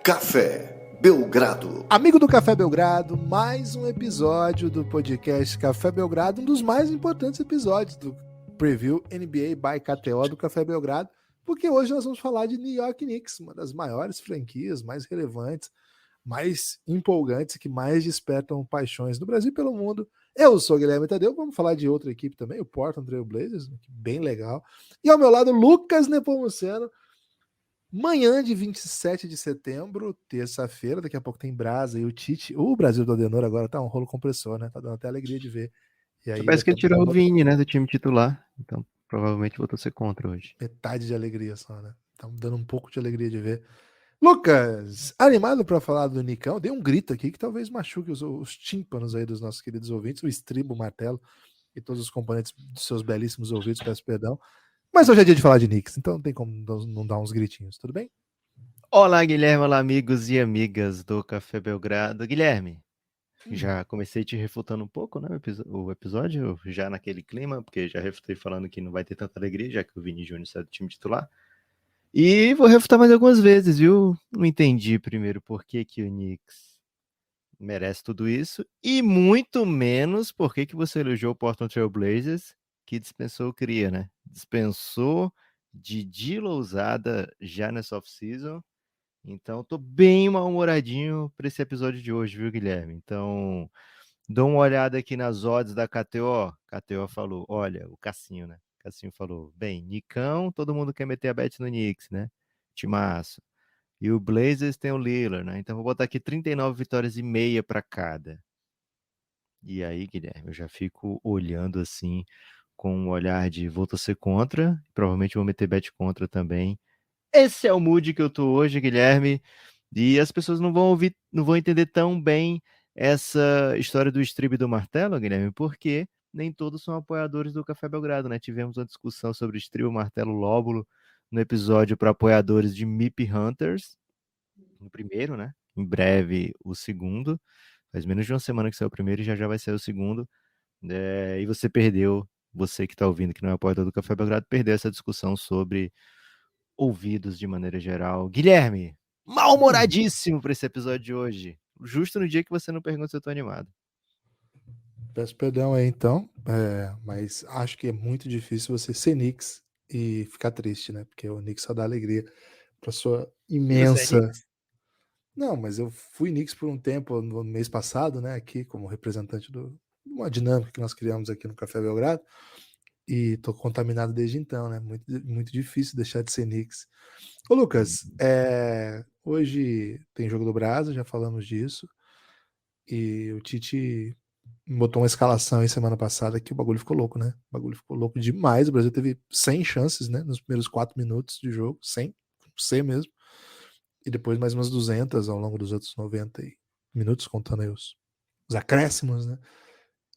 Café Belgrado. Amigo do Café Belgrado, mais um episódio do podcast Café Belgrado, um dos mais importantes episódios do Preview NBA by KTO do Café Belgrado, porque hoje nós vamos falar de New York Knicks, uma das maiores franquias, mais relevantes, mais empolgantes, que mais despertam paixões no Brasil e pelo mundo. Eu sou o Guilherme Tadeu, vamos falar de outra equipe também, o Portland Trail Blazers, bem legal. E ao meu lado, Lucas Nepomuceno. Manhã de 27 de setembro, terça-feira, daqui a pouco tem Brasa e o Tite. O Brasil do Adenor agora tá um rolo compressor, né? Tá dando até alegria de ver. E aí, Parece que ele daqui a tirou o pouco, Vini, né, do time titular. Então, provavelmente vou torcer contra hoje. metade de alegria só, né? Tá dando um pouco de alegria de ver. Lucas, animado para falar do Nicão? Dei um grito aqui que talvez machuque os tímpanos aí dos nossos queridos ouvintes, o estribo, o martelo e todos os componentes dos seus belíssimos ouvidos, peço perdão. Mas hoje é dia de falar de Knicks, então não tem como não dar uns gritinhos, tudo bem? Olá, Guilherme, olá, amigos e amigas do Café Belgrado. Guilherme, já comecei te refutando um pouco, né, o episódio, já naquele clima, porque já refutei falando que não vai ter tanta alegria, já que o Vini Júnior sai do time titular. E vou refutar mais algumas vezes, viu? Não entendi primeiro por que o Knicks merece tudo isso, e muito menos por que você elogiou o Portland Trail Blazers, que dispensou o Cria, né? Dispensou Didi Lousada já nessa off-season. Então, tô bem mal-humoradinho para esse episódio de hoje, viu, Guilherme? Então, dou uma olhada aqui nas odds da KTO. KTO falou, olha, o Cassinho, né? Cassinho falou, bem, Nicão, todo mundo quer meter a bet no Knicks, né? Timaço. E o Blazers tem o Lillard, né? Então, vou botar aqui 39 vitórias e meia para cada. E aí, Guilherme, eu já fico olhando assim, com um olhar de vou torcer contra, provavelmente vou meter bet contra também. Esse é o mood que eu tô hoje, Guilherme. E as pessoas não vão ouvir, não vão entender tão bem essa história do estribo e do martelo, Guilherme, porque nem todos são apoiadores do Café Belgrado, né? Tivemos uma discussão sobre estribo, martelo, lóbulo no episódio para apoiadores de MIP Hunters, no primeiro, né? Em breve o segundo. Faz menos de uma semana que saiu o primeiro e já vai sair o segundo. E você perdeu, você que está ouvindo, que não é apoiador do Café Belgrado, perdeu essa discussão sobre ouvidos de maneira geral. Guilherme, mal-humoradíssimo para esse episódio de hoje. Justo no dia que você não pergunta se eu tô animado. Peço perdão aí então, mas acho que é muito difícil você ser Knicks e ficar triste, né? Porque o Knicks só dá alegria para sua E você é imensa. Knicks? Não, mas eu fui Knicks por um tempo no mês passado, né? Aqui como representante de uma dinâmica que nós criamos aqui no Café Belgrado e tô contaminado desde então, né? Muito, muito difícil deixar de ser Knicks. Ô Lucas, hoje tem jogo do Brasa, já falamos disso. E o Tite botou uma escalação aí semana passada que o bagulho ficou louco, né? O bagulho ficou louco demais. O Brasil teve 100 chances, né? Nos primeiros 4 minutos de jogo. 100, 100 mesmo. E depois mais umas 200 ao longo dos outros 90 minutos, contando aí os acréscimos, né?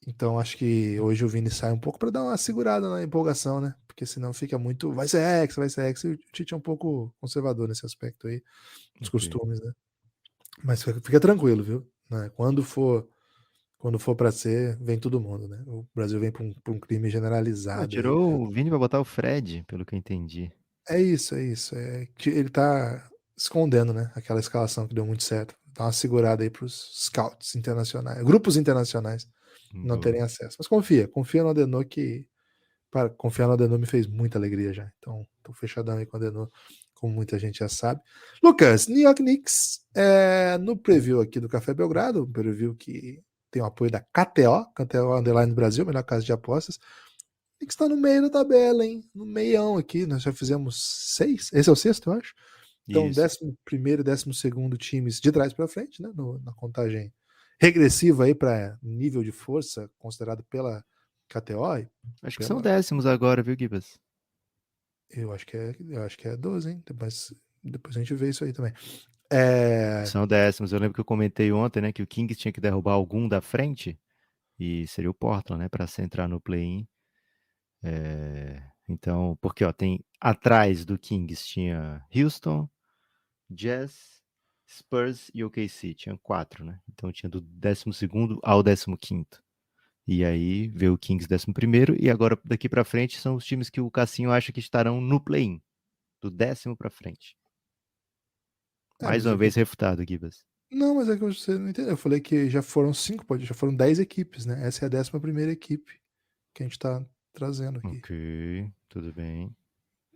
Então acho que hoje o Vini sai um pouco para dar uma segurada na empolgação, né? Porque senão fica muito. Vai ser ex, vai ser ex. E o Tite é um pouco conservador nesse aspecto aí, dos Ok. costumes, né? Mas fica tranquilo, viu? Né? Quando for para ser, vem todo mundo, né? O Brasil vem para um crime Ah, generalizado aí. tirou o Vini pra botar o Fred, pelo que eu entendi. É isso, é isso. Ele tá escondendo, né? Aquela escalação que deu muito certo. Dá uma segurada aí pros scouts internacionais, grupos internacionais não Boa. terem acesso. Mas confia no Adenor que para confiar no Adenor me fez muita alegria já. Então, tô fechadão aí com o Adenor, como muita gente já sabe. Lucas, New York Knicks, no preview aqui do Café Belgrado, um preview que tem o apoio da KTO Underline Brasil, melhor casa de apostas. Knicks está no meio da tabela, hein? No meião aqui, nós já fizemos 6. Esse é o sexto, eu acho. Então, Isso. 11º e 12º times de trás para frente, né? Na contagem regressiva aí para nível de força considerado pela KTO. Acho que são Pela, décimos agora, viu, Gibas? eu acho que é 12, hein? Depois a gente vê isso aí também. São décimos. Eu lembro que eu comentei ontem, né, que o Kings tinha que derrubar algum da frente, e seria o Portland, né, para entrar no play-in. Então, porque ó, tem atrás do Kings tinha Houston, Jazz, Spurs e OKC. Tinha 4, né? Então tinha do 12º ao 15º. E aí veio o Kings 11º. E agora daqui para frente são os times que o Cassinho acha que estarão no play-in. Do 10º para frente. Mais Mas uma vez refutado, Gibas. não, mas é que você não entendeu. Eu falei que já foram 5, pode, já foram 10 equipes, né? Essa é a 11ª equipe que a gente tá trazendo aqui. Ok, tudo bem.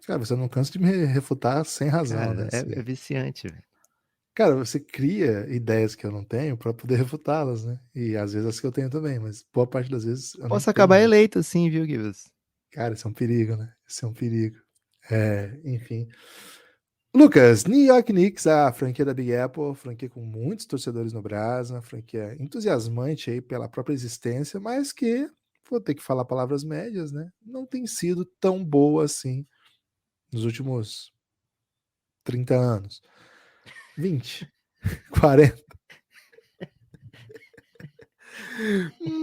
Cara, você não cansa de me refutar sem razão, Cara, né? é viciante, velho. Cara, você cria ideias que eu não tenho pra poder refutá-las, né? E às vezes as que eu tenho também, mas boa parte das vezes eu nem Posso tenho acabar mesmo. eleito assim, viu, Gibas? Cara, isso é um perigo, né? Isso é um perigo. Enfim. Lucas, New York Knicks, a franquia da Big Apple, franquia com muitos torcedores no Brasil, uma franquia entusiasmante aí pela própria existência, mas que, vou ter que falar palavras médias, né? Não tem sido tão boa assim nos últimos 30 anos. 20, 40.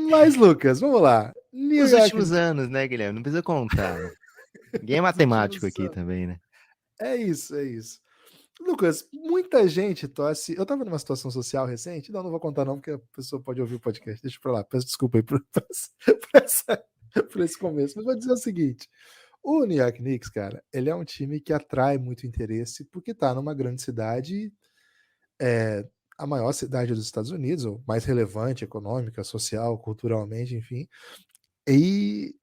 Mas, Lucas, vamos lá. New Os York últimos anos, né, Guilherme? Não precisa contar, né? Ninguém é nos matemático últimos aqui anos. também, né? É isso, é isso. Lucas, muita gente torce. Eu tava numa situação social recente, não vou contar não, porque a pessoa pode ouvir o podcast. Deixa pra lá, peço desculpa aí por esse começo. Mas vou dizer o seguinte: o New York Knicks, cara, ele é um time que atrai muito interesse porque tá numa grande cidade, é a maior cidade dos Estados Unidos, ou mais relevante econômica, social, culturalmente, enfim. E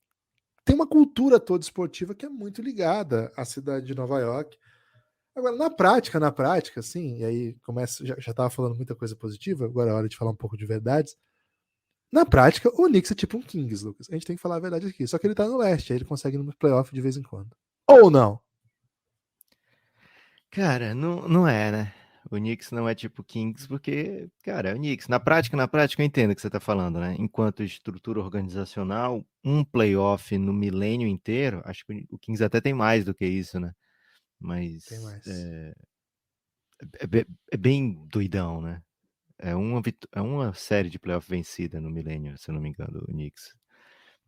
tem uma cultura toda esportiva que é muito ligada à cidade de Nova York. Agora, na prática, assim, e aí começa, já tava falando muita coisa positiva, agora é hora de falar um pouco de verdades. Na prática, o Knicks é tipo um Kings, Lucas. A gente tem que falar a verdade aqui. Só que ele tá no leste, aí ele consegue ir no playoff de vez em quando. Ou não? Cara, não é, né? O Knicks não é tipo Kings porque, cara, é o Knicks. Na prática eu entendo o que você tá falando, né? Enquanto estrutura organizacional, um playoff no milênio inteiro, acho que o Kings até tem mais do que isso, né? Tem Mas mais. é bem doidão, né? É uma série de playoff vencida no milênio, se eu não me engano, o Knicks.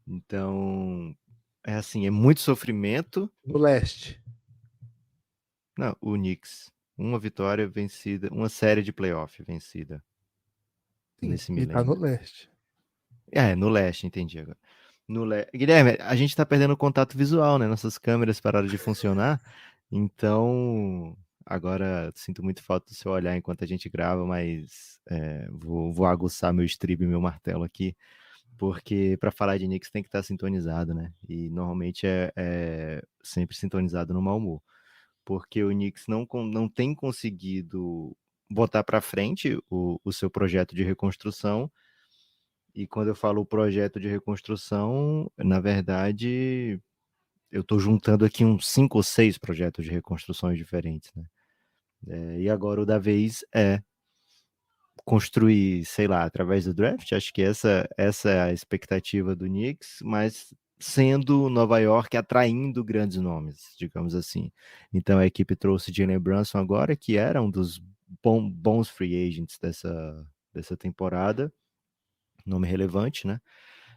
Então, é assim, é muito sofrimento. No leste. Não, o Knicks. Uma vitória vencida, uma série de playoff vencida Sim, nesse e tá no milênio. leste. No leste, entendi agora. Guilherme, a gente tá perdendo o contato visual, né? Nossas câmeras pararam de funcionar. Então, agora sinto muito falta do seu olhar enquanto a gente grava, mas vou aguçar meu estribo e meu martelo aqui, porque para falar de Knicks tem que estar sintonizado, né? E normalmente é sempre sintonizado no mau humor, porque o Knicks não tem conseguido botar para frente o seu projeto de reconstrução. E quando eu falo projeto de reconstrução, na verdade, eu estou juntando aqui uns 5 ou 6 projetos de reconstruções diferentes, né? E agora o da vez é construir, sei lá, através do draft. Acho que essa é a expectativa do Knicks, mas sendo Nova York atraindo grandes nomes, digamos assim. Então a equipe trouxe Jalen Brunson agora, que era um dos bons free agents dessa temporada, nome relevante, né?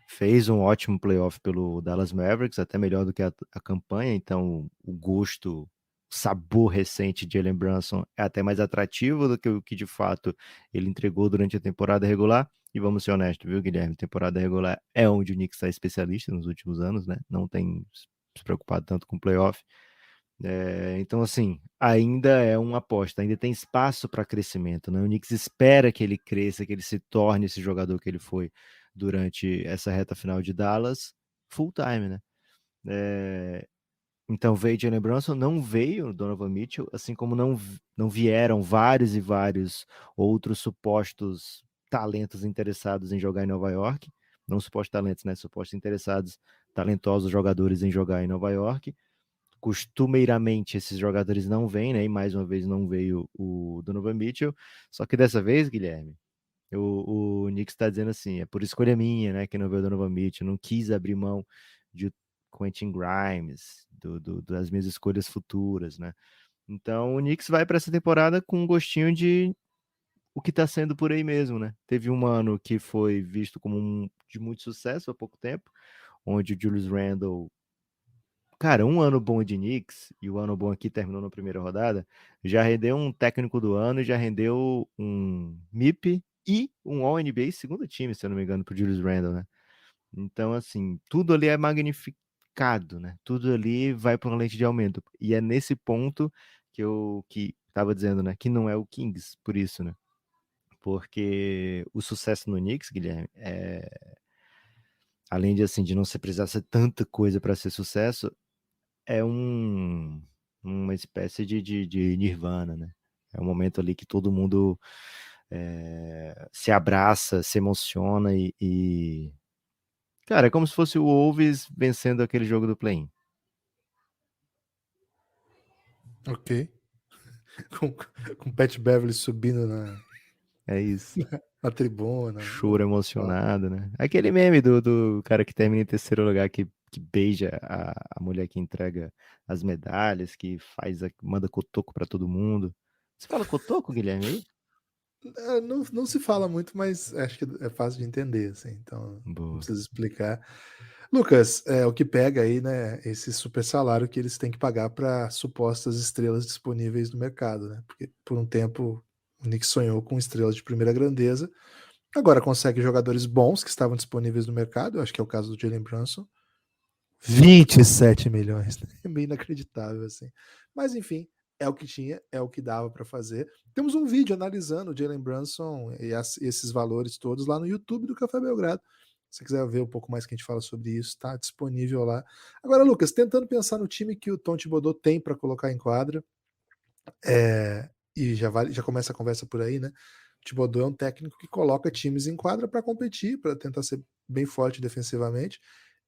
Fez um ótimo playoff pelo Dallas Mavericks, até melhor do que a campanha, então o gosto, o sabor recente de Jalen Brunson é até mais atrativo do que o que de fato ele entregou durante a temporada regular. E vamos ser honestos, viu, Guilherme? Temporada regular é onde o Knicks está especialista nos últimos anos, né? Não tem se preocupado tanto com playoff. Então, assim, ainda é uma aposta, ainda tem espaço para crescimento, né? O Knicks espera que ele cresça, que ele se torne esse jogador que ele foi durante essa reta final de Dallas, full time, né? Então veio Jalen Brunson, não veio Donovan Mitchell, assim como não vieram vários e vários outros supostos talentos interessados em jogar em Nova York, não supostos talentos, né? Supostos interessados, talentosos jogadores em jogar em Nova York. Costumeiramente esses jogadores não vêm, né? E mais uma vez não veio o Donovan Mitchell. Só que dessa vez, Guilherme, o Knicks está dizendo assim, é por escolha minha, né? Que não veio o Donovan Mitchell, não quis abrir mão de Quentin Grimes, das minhas escolhas futuras, né? Então o Knicks vai para essa temporada com um gostinho de o que está sendo por aí mesmo, né? Teve um ano que foi visto como de muito sucesso há pouco tempo, onde o Julius Randle, cara, um ano bom de Knicks, e o ano bom aqui terminou na primeira rodada, já rendeu um técnico do ano, já rendeu um MIP e um All-NBA segundo time, se eu não me engano, pro Julius Randle, né? Então, assim, tudo ali é magnificado, né? Tudo ali vai para uma lente de aumento. E é nesse ponto que estava dizendo, né, que não é o Kings, por isso, né? Porque o sucesso no Knicks, Guilherme, além de assim de não se precisar ser tanta coisa para ser sucesso, é uma espécie de nirvana, né? É um momento ali que todo mundo se abraça, se emociona cara, é como se fosse o Wolves vencendo aquele jogo do play-in. Ok. com Pat Beverly subindo É isso. na tribuna. Choro emocionado, né? Aquele meme do cara que termina em terceiro lugar, que beija a mulher que entrega as medalhas, que manda cotoco pra todo mundo. Você fala cotoco, Guilherme, aí? Não se fala muito, mas acho que é fácil de entender, assim, então não Boa. precisa explicar. Lucas, o que pega aí, né, esse super salário que eles têm que pagar para supostas estrelas disponíveis no mercado, né? Porque por um tempo o Knicks sonhou com estrelas de primeira grandeza, agora consegue jogadores bons que estavam disponíveis no mercado, eu acho que é o caso do Jalen Brunson. 27 milhões, né? É meio inacreditável, assim. Mas enfim, é o que tinha, é o que dava para fazer. Temos um vídeo analisando o Jalen Brunson e esses valores todos lá no YouTube do Café Belgrado. Se você quiser ver um pouco mais que a gente fala sobre isso, está disponível lá. Agora, Lucas, tentando pensar no time que o Tom Thibodeau tem para colocar em quadra, e já começa a conversa por aí, né? O Thibodeau é um técnico que coloca times em quadra para competir, para tentar ser bem forte defensivamente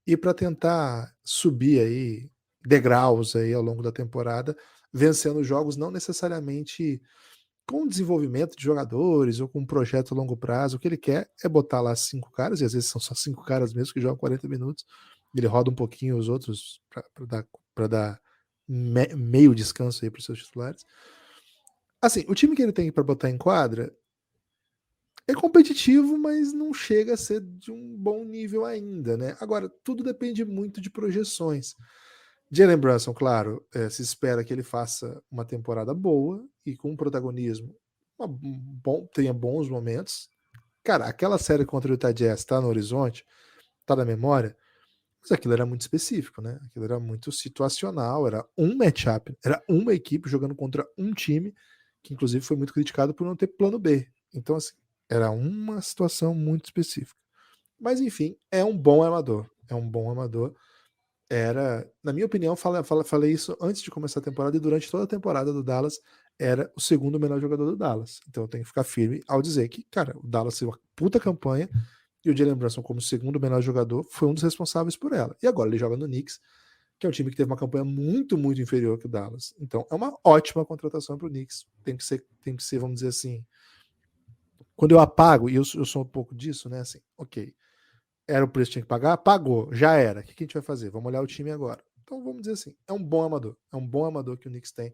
e para tentar subir aí degraus aí ao longo da temporada, vencendo jogos não necessariamente com desenvolvimento de jogadores ou com um projeto a longo prazo. O que ele quer é botar lá 5 caras, e às vezes são só 5 caras mesmo que jogam 40 minutos. Ele roda um pouquinho os outros para dar meio descanso aí para os seus titulares. Assim, o time que ele tem para botar em quadra é competitivo, mas não chega a ser de um bom nível ainda, né? Agora, tudo depende muito de projeções. Jalen Brunson, claro, se espera que ele faça uma temporada boa e com protagonismo tenha bons momentos. Cara, aquela série contra o Utah Jazz tá no horizonte, tá na memória, mas aquilo era muito específico, né? Aquilo era muito situacional, era um matchup, era uma equipe jogando contra um time, que inclusive foi muito criticado por não ter plano B. Então, assim, era uma situação muito específica. Mas, enfim, é um bom armador. É um bom armador. Na minha opinião, falei isso antes de começar a temporada e durante toda a temporada do Dallas, era o segundo melhor jogador do Dallas. Então eu tenho que ficar firme ao dizer que, cara, o Dallas fez uma puta campanha e o Jalen Brunson, como segundo melhor jogador, foi um dos responsáveis por ela. E agora ele joga no Knicks, que é um time que teve uma campanha muito, muito inferior que o Dallas. Então é uma ótima contratação para o Knicks. Tem que ser, vamos dizer assim. Quando eu apago, e eu sou um pouco disso, né? Assim, ok. Era o preço que tinha que pagar? Pagou, já era. O que a gente vai fazer? Vamos olhar o time agora. Então vamos dizer assim, é um bom amador. É um bom amador que o Knicks tem.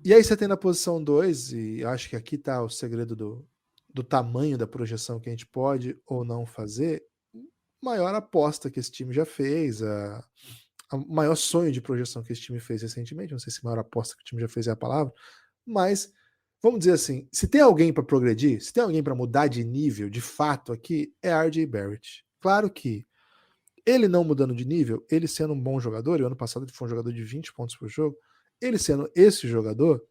E aí você tem na posição 2, e acho que aqui está o segredo do tamanho da projeção que a gente pode ou não fazer, maior aposta que esse time já fez, a maior sonho de projeção que esse time fez recentemente, não sei se maior aposta que o time já fez é a palavra, mas vamos dizer assim, se tem alguém para progredir, se tem alguém para mudar de nível, de fato aqui, é RJ Barrett. Claro que ele não mudando de nível, ele sendo um bom jogador, e o ano passado ele foi um jogador de 20 pontos por jogo, ele sendo esse jogador,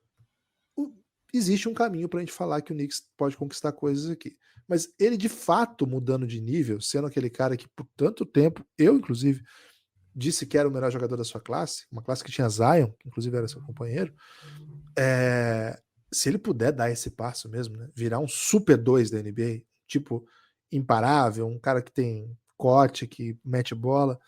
existe um caminho para a gente falar que o Knicks pode conquistar coisas aqui. Mas ele de fato mudando de nível, sendo aquele cara que por tanto tempo, eu inclusive, disse que era o melhor jogador da sua classe, uma classe que tinha Zion, que inclusive era seu companheiro, se ele puder dar esse passo mesmo, né, virar um super 2 da NBA, tipo imparável, um cara que tem corte, que mete bola,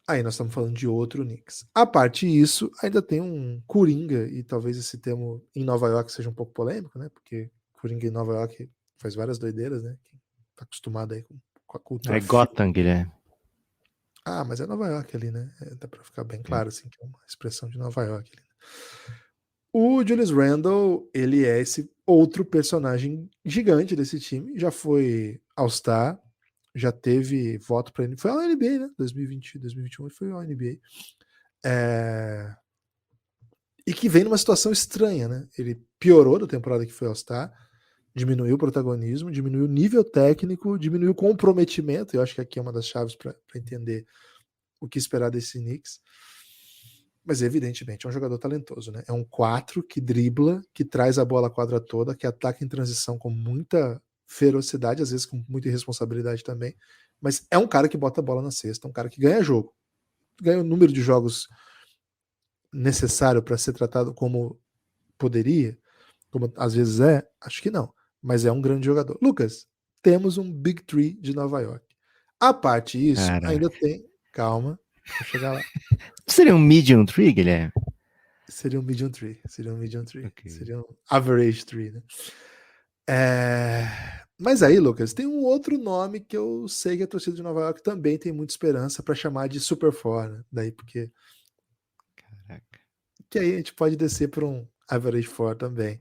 aí nós estamos falando de outro Knicks. A parte disso, ainda tem um Coringa, e talvez esse termo em Nova York seja um pouco polêmico, né? Porque Coringa em Nova York faz várias doideiras, né? Quem tá acostumado aí com a cultura. É Gotham, Guilherme. Ah, mas é Nova York ali, né? Dá pra ficar bem claro, assim, que é uma expressão de Nova York ali. O Julius Randle, ele é esse outro personagem gigante desse time, já foi All-Star, já teve voto para ele, foi ao NBA, né? 2020, 2021 ele foi ao NBA. E que vem numa situação estranha, né? Ele piorou da temporada que foi All-Star, diminuiu o protagonismo, diminuiu o nível técnico, diminuiu o comprometimento. Eu acho que aqui é uma das chaves para entender o que esperar desse Knicks. mas evidentemente é um jogador talentoso, né? É um 4 que dribla, que traz a bola à quadra toda, que ataca em transição com muita ferocidade, às vezes com muita irresponsabilidade também, mas é um cara que bota a bola na cesta, um cara que ganha jogo. Ganha o número de jogos necessário para ser tratado como poderia, como às vezes é, acho que não, mas é um grande jogador. Lucas, temos um Big Three de Nova York. A parte isso, Cara, ainda tem, calma, vou chegar lá. seria um medium tree, Guilherme? Seria um medium tree, seria um medium tree, Ok. seria um average tree, né? Mas aí, Lucas, tem um outro nome que eu sei que a torcida de Nova York também tem muita esperança para chamar de Super Four, né? Daí porque Caraca. que aí a gente pode descer para um average four também,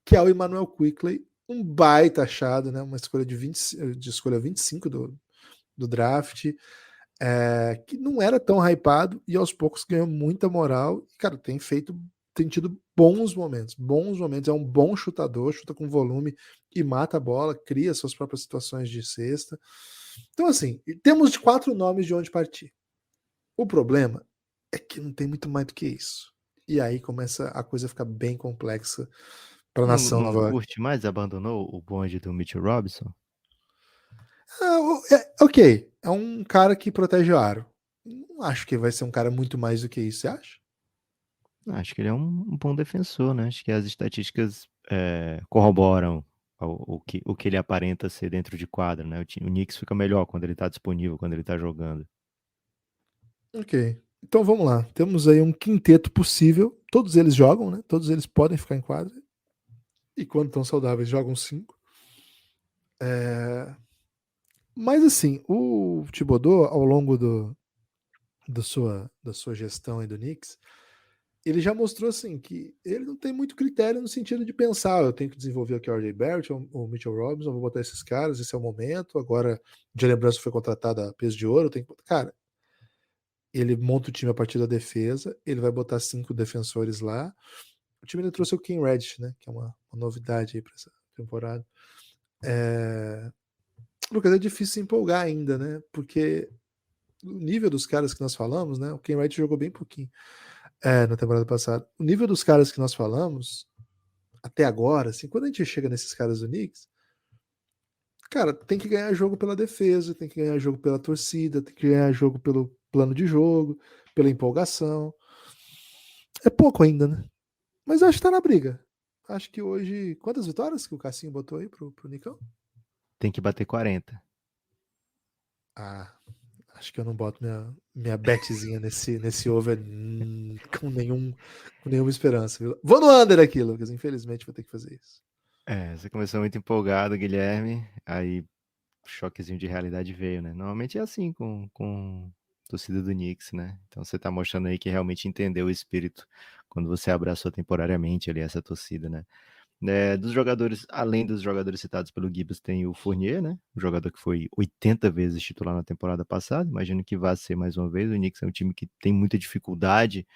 que é o Emmanuel Quickley, um baita achado, né? Uma escolha de escolha 25 do draft, que não era tão hypado e aos poucos ganhou muita moral. E, cara, tem tido bons momentos. É um bom chutador, chuta com volume e mata a bola, cria suas próprias situações de cesta. Então, assim, temos 4 nomes de onde partir. O problema é que não tem muito mais do que isso. E aí começa a coisa a ficar bem complexa para a Não, nação não Nova York. curte mais? Abandonou o bonde do Mitchell Robinson? Ok, é um cara que protege o aro. Não acho que vai ser um cara muito mais do que isso, você acha? Acho que ele é um bom defensor, né? Acho que as estatísticas corroboram o que ele aparenta ser dentro de quadra, né? O Knicks fica melhor quando ele tá disponível, quando ele tá jogando. Ok. Então vamos lá. Temos aí um quinteto possível. Todos eles jogam, né? Todos eles podem ficar em quadra. E quando estão saudáveis, jogam 5. Mas assim, o Thibodeau, ao longo da sua gestão aí do Knicks, ele já mostrou assim que ele não tem muito critério no sentido de pensar, eu tenho que desenvolver aqui o RJ Barrett, o Mitchell Robinson, vou botar esses caras, esse é o momento. Agora, o Jalen Brunson foi contratado a peso de ouro, cara, ele monta o time a partir da defesa, ele vai botar 5 defensores lá. O time ainda trouxe o Ken Reddish, né, que é uma novidade aí para essa temporada. Lucas, é difícil se empolgar ainda, né, porque o nível dos caras que nós falamos, né, o Ken Reddish jogou bem pouquinho na temporada passada. O nível dos caras que nós falamos até agora, assim, quando a gente chega nesses caras do Knicks, cara, tem que ganhar jogo pela defesa, tem que ganhar jogo pela torcida, tem que ganhar jogo pelo plano de jogo, pela empolgação. É pouco ainda, né? Mas acho que tá na briga. Acho que hoje. Quantas vitórias que o Cassinho botou aí pro Nicão? Tem que bater 40. Ah, acho que eu não boto minha betzinha nesse over com nenhuma esperança, viu? Vou no under aqui, Lucas. Infelizmente vou ter que fazer isso. Você começou muito empolgado, Guilherme, aí choquezinho de realidade veio, né? Normalmente é assim com torcida do Knicks, né? Então você tá mostrando aí que realmente entendeu o espírito quando você abraçou temporariamente ali essa torcida, né? Dos jogadores, além dos jogadores citados pelo Gibbs, tem o Fournier, né? Um jogador que foi 80 vezes titular na temporada passada. Imagino que vai ser mais uma vez. O Knicks é um time que tem muita dificuldade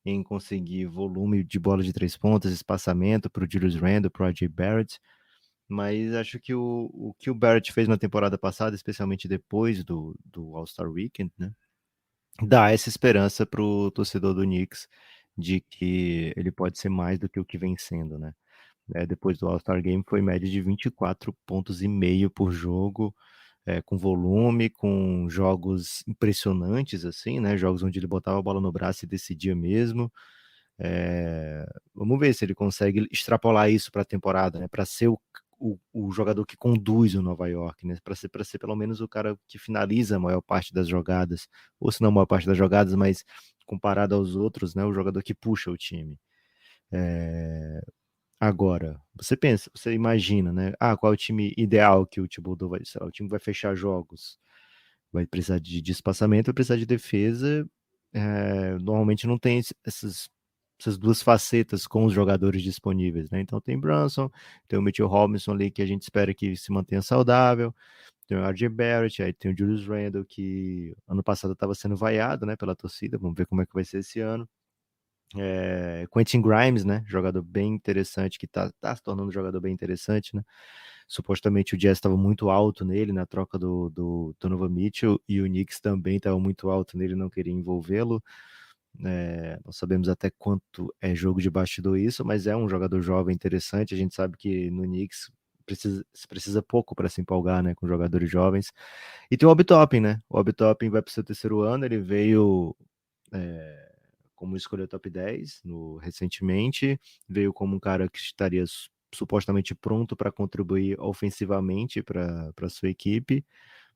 em conseguir volume de bola de 3 pontos, espaçamento para o Julius Randle, para o R.J. Barrett. Mas acho que o que o Barrett fez na temporada passada, especialmente depois do All-Star Weekend, né? Dá essa esperança para o torcedor do Knicks de que ele pode ser mais do que o que vem sendo, né? Depois do All-Star Game foi média de 24 pontos e meio por jogo, com volume, com jogos impressionantes, assim, né? Jogos onde ele botava a bola no braço e decidia mesmo. Vamos ver se ele consegue extrapolar isso para a temporada, né? Para ser o jogador que conduz o Nova York, né? Para ser pelo menos o cara que finaliza a maior parte das jogadas, ou se não a maior parte das jogadas, mas comparado aos outros, né? O jogador que puxa o time. Agora, você imagina, né? Qual é o time ideal que o Thibodeau vai ser? O time vai fechar jogos, vai precisar de espaçamento, vai precisar de defesa. Normalmente não tem essas duas facetas com os jogadores disponíveis, né? Então tem Brunson, tem o Mitchell Robinson ali que a gente espera que se mantenha saudável, tem o R.J. Barrett, aí tem o Julius Randle que ano passado estava sendo vaiado, né, pela torcida. Vamos ver como é que vai ser esse ano. Quentin Grimes, né? Jogador bem interessante, que tá se tornando um jogador bem interessante, né? Supostamente o Jazz estava muito alto nele na troca do Donovan Mitchell e o Knicks também estava muito alto nele, não queria envolvê-lo. Não sabemos até quanto é jogo de bastidor isso, mas é um jogador jovem interessante. A gente sabe que no Knicks se precisa pouco para se empolgar, né, com jogadores jovens. E tem o Obi Toppin, né? O Obi Toppin vai para o seu terceiro ano, ele veio como escolha top 10 recentemente, veio como um cara que estaria supostamente pronto para contribuir ofensivamente para sua equipe,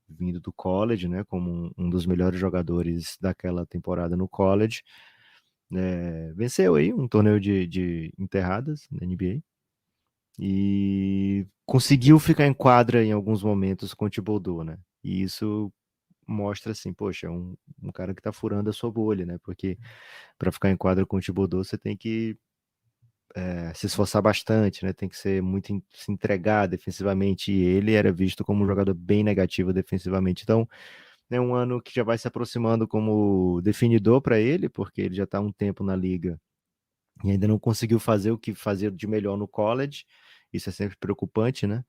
vindo do college, né, como um dos melhores jogadores daquela temporada no college. Venceu aí um torneio de enterradas na NBA e conseguiu ficar em quadra em alguns momentos com o Thibodeau, né? E isso mostra assim, poxa, um cara que tá furando a sua bolha, né? Porque para ficar em quadra com o Thibodeau, você tem que se esforçar bastante, né? Tem que ser muito se entregar defensivamente. E ele era visto como um jogador bem negativo defensivamente. Então, é um ano que já vai se aproximando como definidor para ele, porque ele já está há um tempo na liga e ainda não conseguiu fazer o que fazia de melhor no college. Isso é sempre preocupante, né?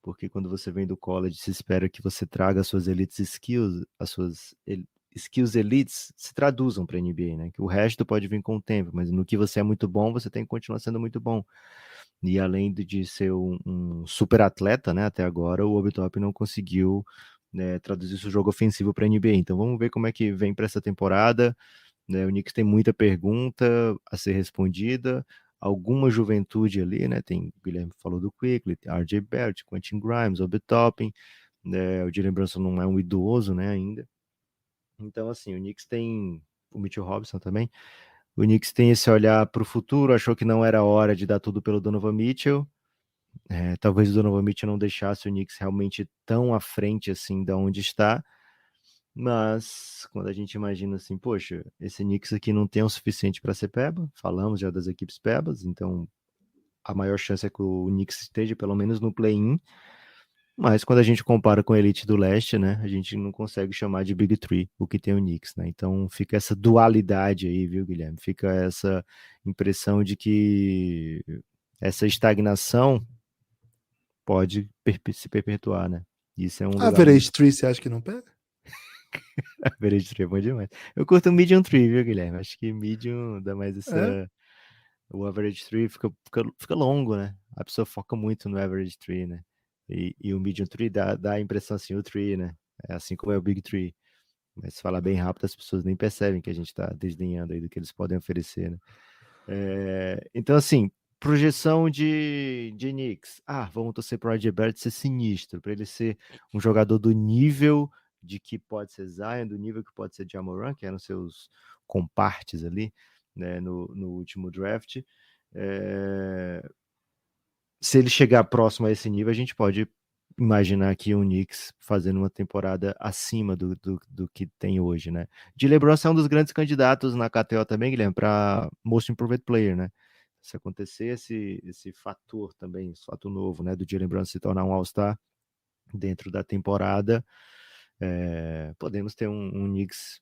Porque quando você vem do college, se espera que você traga as suas elites skills, skills elites se traduzam para a NBA, né? Que o resto pode vir com o tempo, mas no que você é muito bom, você tem que continuar sendo muito bom. E além de ser um super atleta, né? Até agora, o Obi Toppin não conseguiu, né, traduzir seu jogo ofensivo para a NBA. Então vamos ver como é que vem para essa temporada. Né? O Knicks tem muita pergunta a ser respondida, alguma juventude ali, né? Tem, o Guilherme falou do Quickly, RJ Barrett, Quentin Grimes, Obi Toppin, né? O Jalen Brunson não é um idoso, né, ainda. Então, assim, o Knicks tem o Mitchell Robinson também. O Knicks tem esse olhar para o futuro, achou que não era hora de dar tudo pelo Donovan Mitchell. Talvez o Donovan Mitchell não deixasse o Knicks realmente tão à frente assim da onde está. Mas quando a gente imagina assim, poxa, esse Knicks aqui não tem o suficiente para ser peba, falamos já das equipes pebas, então a maior chance é que o Knicks esteja pelo menos no play-in, mas quando a gente compara com a elite do leste, né, a gente não consegue chamar de Big Three o que tem o Knicks, né, então fica essa dualidade aí, viu, Guilherme? Fica essa impressão de que essa estagnação pode se perpetuar, né? Isso é um lugar Average muito. Tree, você acha que não pega? Average Tree é bom demais. Eu curto o Medium Tree, viu, Guilherme? Acho que Medium dá mais É. essa. O Average Tree fica longo, né? A pessoa foca muito no Average Tree, né? E o Medium Tree dá a impressão assim, o Tree, né? É assim como é o Big Tree. Mas se falar bem rápido, as pessoas nem percebem que a gente está desdenhando aí do que eles podem oferecer, né? Então, assim, projeção de Knicks. Vamos torcer para o RJ Barrett ser sinistro, para ele ser um jogador do nível de que pode ser Zion, do nível que pode ser Ja Morant, que eram seus compartes ali, né, no último draft. Se ele chegar próximo a esse nível, a gente pode imaginar aqui o Knicks fazendo uma temporada acima do que tem hoje, né? Jalen Brunson é um dos grandes candidatos na KTO também, Guilherme, para Most Improved Player, né? Se acontecer esse fator também, esse fator novo, né, do Jalen Brunson se tornar um All-Star dentro da temporada, podemos ter um Knicks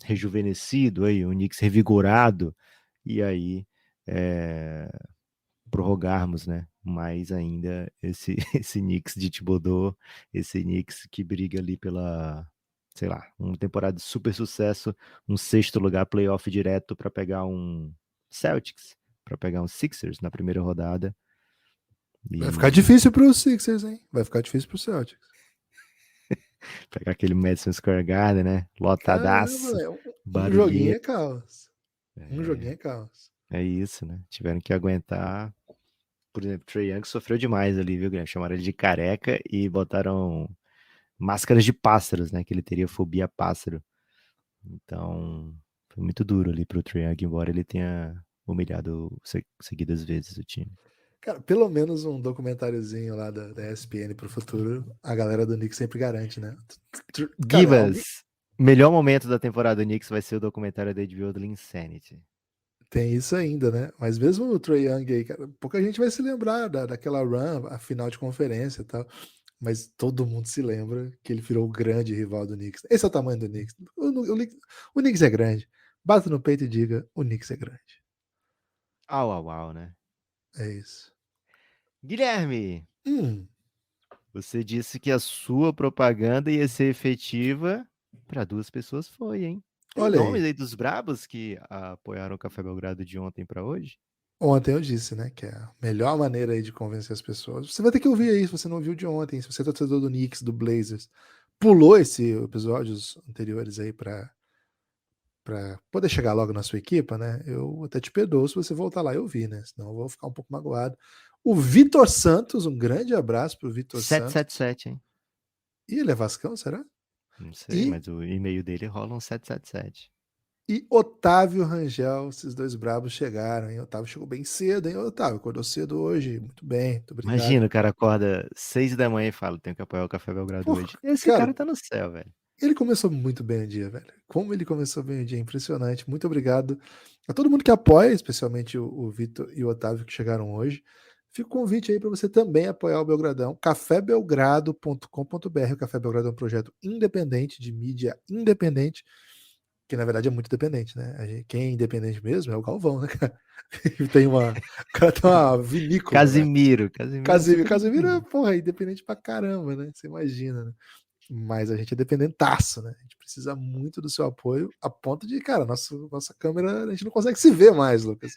rejuvenescido aí, um Knicks revigorado, e aí prorrogarmos, né? Mais ainda esse Knicks de Thibodeau, esse Knicks que briga ali pela, sei lá, uma temporada de super sucesso, um sexto lugar playoff direto para pegar um Celtics, para pegar um Sixers na primeira rodada. Vai ficar E difícil pro Sixers, hein? Vai ficar difícil pro Celtics. pegar aquele Madison Square Garden, né? Caramba, Lotadaço, velho. Um joguinho é barulhento. caos. Um joguinho É, é caos. é isso, né? Tiveram que aguentar. Por exemplo, Trae Young sofreu demais ali, viu, Guilherme? Chamaram ele de careca e botaram máscaras de pássaros, né? Que ele teria fobia a pássaro. Então, foi muito duro ali pro Trae Young, embora ele tenha humilhado seguidas vezes o time. Cara, pelo menos um documentáriozinho lá da ESPN pro futuro, a galera do Knicks sempre garante, né? Cara, alguém Gibas, melhor momento da temporada do Knicks vai ser o documentário da HBO do Linsanity. tem isso ainda, né? Mas mesmo o Trae Young aí, cara, pouca gente vai se lembrar daquela run, a final de conferência e tal. Mas todo mundo se lembra que ele virou o grande rival do Knicks. Esse é o tamanho do Knicks. O Knicks é grande. Bata no peito e diga: o Knicks é grande. Au, au, au, né? É isso. Guilherme, Hum, você disse que a sua propaganda ia ser efetiva para duas pessoas, foi, hein? Tem Olha nomes aí. aí dos brabos que apoiaram o Café Belgrado de ontem para hoje? Ontem eu disse, né, que é a melhor maneira aí de convencer as pessoas. Você vai ter que ouvir aí, se você não viu de ontem, se você é torcedor do Knicks, do Blazers, pulou esse episódios anteriores aí para poder chegar logo na sua equipa, né? Eu até te perdoo se você voltar lá e ouvir, né? Senão eu vou ficar um pouco magoado. O Vitor Santos, um grande abraço pro Vitor Santos. 777, hein? E ele é Vascão, será? Não sei, E, mas o e-mail dele rola um 777. e Otávio Rangel, esses dois brabos chegaram, hein? Otávio chegou bem cedo, hein? Otávio, acordou cedo hoje. Muito bem, muito obrigado. Imagina, o cara acorda 6 da manhã e fala, tenho que apoiar o Café Belgrado Porra, hoje. Esse cara, cara tá no céu, velho. ele começou muito bem o dia, velho. Como ele começou bem o dia, impressionante. Muito obrigado a todo mundo que apoia, especialmente o Vitor e o Otávio que chegaram hoje. Fica o convite aí para você também apoiar o Belgradão, cafébelgrado.com.br. O Café Belgrado é um projeto independente, de mídia independente, que na verdade é muito dependente, né? Quem é independente mesmo é o Galvão, né, cara? O cara tem uma vinícola, velho. Casimiro é super Casimiro, independente. porra, é independente pra caramba, né? Você imagina, né? Mas a gente é dependentaço, né? A gente precisa muito do seu apoio, a ponto de, cara, nossa câmera, a gente não consegue se ver mais, Lucas.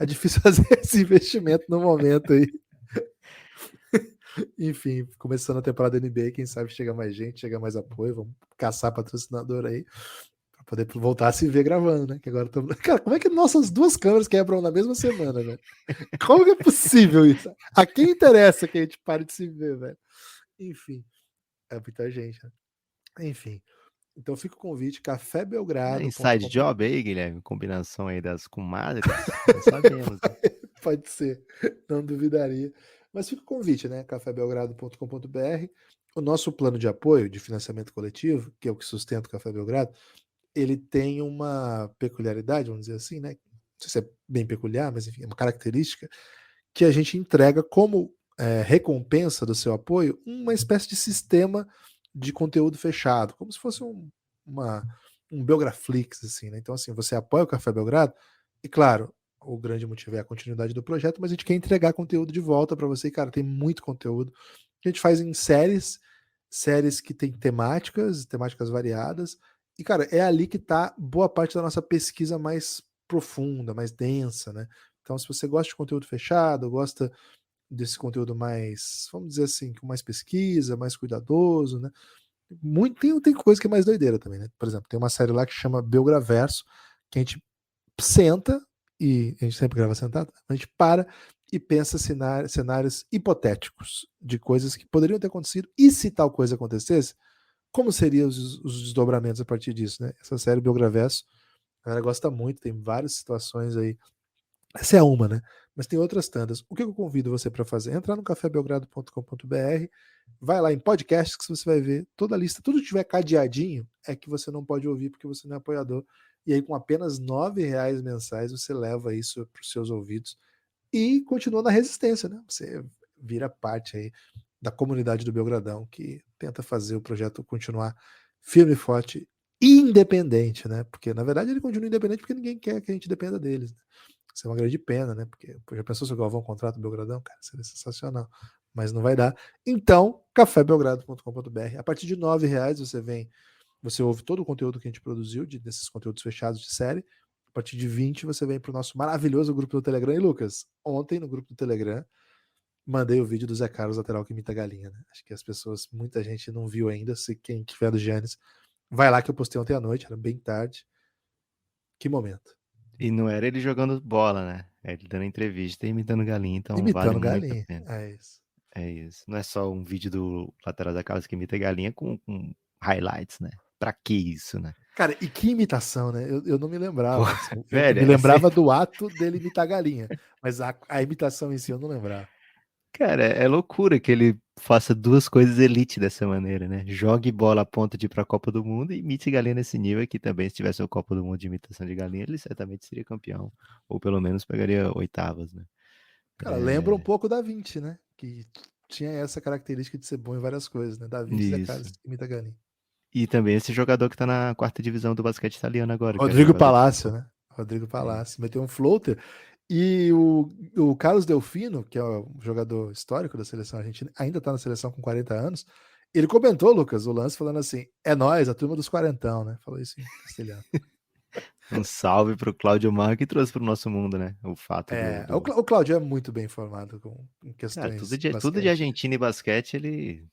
É difícil fazer esse investimento no momento aí. Enfim, começando a temporada NBA, quem sabe chega mais gente, chega mais apoio, vamos caçar patrocinador aí, pra poder voltar a se ver gravando, né? Que agora Cara, como é que nossas duas câmeras quebram na mesma semana, velho? Como que é possível isso? A quem interessa que a gente pare de se ver, velho? Enfim, é muita gente, né? Enfim. Então fica o convite, Inside cafébelgrado.com. job aí, Guilherme? Combinação aí das comadres? Não sabemos, né? Pode ser, não duvidaria. Mas fica o convite, né? cafébelgrado.com.br. O nosso plano de apoio de financiamento coletivo, que é o que sustenta o Café Belgrado, ele tem uma peculiaridade, vamos dizer assim, né? Não sei se é bem peculiar, mas enfim, é uma característica que a gente entrega como recompensa do seu apoio uma espécie de sistema de conteúdo fechado, como se fosse um Belgraflix, assim, né? Então, assim, você apoia o Café Belgrado, e claro, o grande motivo é a continuidade do projeto, mas a gente quer entregar conteúdo de volta para você, e, cara, tem muito conteúdo que a gente faz em séries que tem temáticas variadas, e, cara, é ali que tá boa parte da nossa pesquisa mais profunda, mais densa, né? Então, se você gosta de conteúdo fechado, gosta desse conteúdo mais, vamos dizer assim, com mais pesquisa, mais cuidadoso, né? Tem coisa que é mais doideira também, né? Por exemplo, tem uma série lá que chama Belgraverso, que a gente senta, e a gente sempre grava sentado, a gente para e pensa cenários hipotéticos de coisas que poderiam ter acontecido, e se tal coisa acontecesse, como seriam os desdobramentos a partir disso, né? Essa série Belgraverso, a galera gosta muito, tem várias situações aí. Essa é uma, né? Mas tem outras tantas. O que eu convido você para fazer? Entrar no cafébelgrado.com.br, vai lá em podcasts que você vai ver toda a lista. Tudo que tiver cadeadinho é que você não pode ouvir porque você não é apoiador. E aí, com apenas R$ 9 mensais, você leva isso para os seus ouvidos e continua na resistência, né? Você vira parte aí da comunidade do Belgradão que tenta fazer o projeto continuar firme e forte e independente, né? Porque, na verdade, ele continua independente porque ninguém quer que a gente dependa deles. Isso é uma grande pena, né? Porque já pensou se o Galvão contrata o Belgradão? Cara, seria sensacional. Mas não vai dar. Então, cafébelgrado.com.br. A partir de R$ 9 você ouve todo o conteúdo que a gente produziu, desses conteúdos fechados de série. A partir de 20 você vem para o nosso maravilhoso grupo do Telegram. E, Lucas, ontem no grupo do Telegram, mandei o vídeo do Zé Carlos, lateral que imita galinha, né? Acho que as pessoas, muita gente não viu ainda. Se quem tiver do Giannis, vai lá que eu postei ontem à noite, era bem tarde. Que momento. E não era ele jogando bola, né? É ele dando entrevista e imitando galinha, então vale Imitando muito a galinha. pena. É isso. É isso. Não é só um vídeo do lateral da casa que imita galinha com highlights, né? Pra que isso, né? Cara, e que imitação, né? Eu não me Pô, lembrava. Assim, eu velho, me lembrava do ato dele imitar galinha, mas a imitação em si eu não lembrava. Cara, é loucura que ele faça duas coisas elite dessa maneira, né? Jogue bola a ponto de ir pra Copa do Mundo e imite galinha nesse nível que também, se tivesse o Copa do Mundo de imitação de galinha, ele certamente seria campeão. Ou pelo menos pegaria oitavas, né? Cara, lembra um É... pouco Da Vinci, né? Que tinha essa característica de ser bom em várias coisas, né? Da Vinci é cara Isso. que imita galinha. E também esse jogador que tá na quarta divisão do basquete italiano agora, que é Rodrigo jogador de Palácio, futebol. né? Rodrigo É isso. Palácio. Meteu um floater. E o Carlos Delfino, que é o jogador histórico da seleção argentina, ainda tá na seleção com 40 anos. Ele comentou, Lucas, o lance falando assim, é nós, a turma dos quarentão, né? Falou isso em castelhano. Um salve pro Cláudio Mar que trouxe pro nosso mundo, né? O fato O Claudio é muito bem informado em Cara, questões tudo de basquete. Argentina e basquete, ele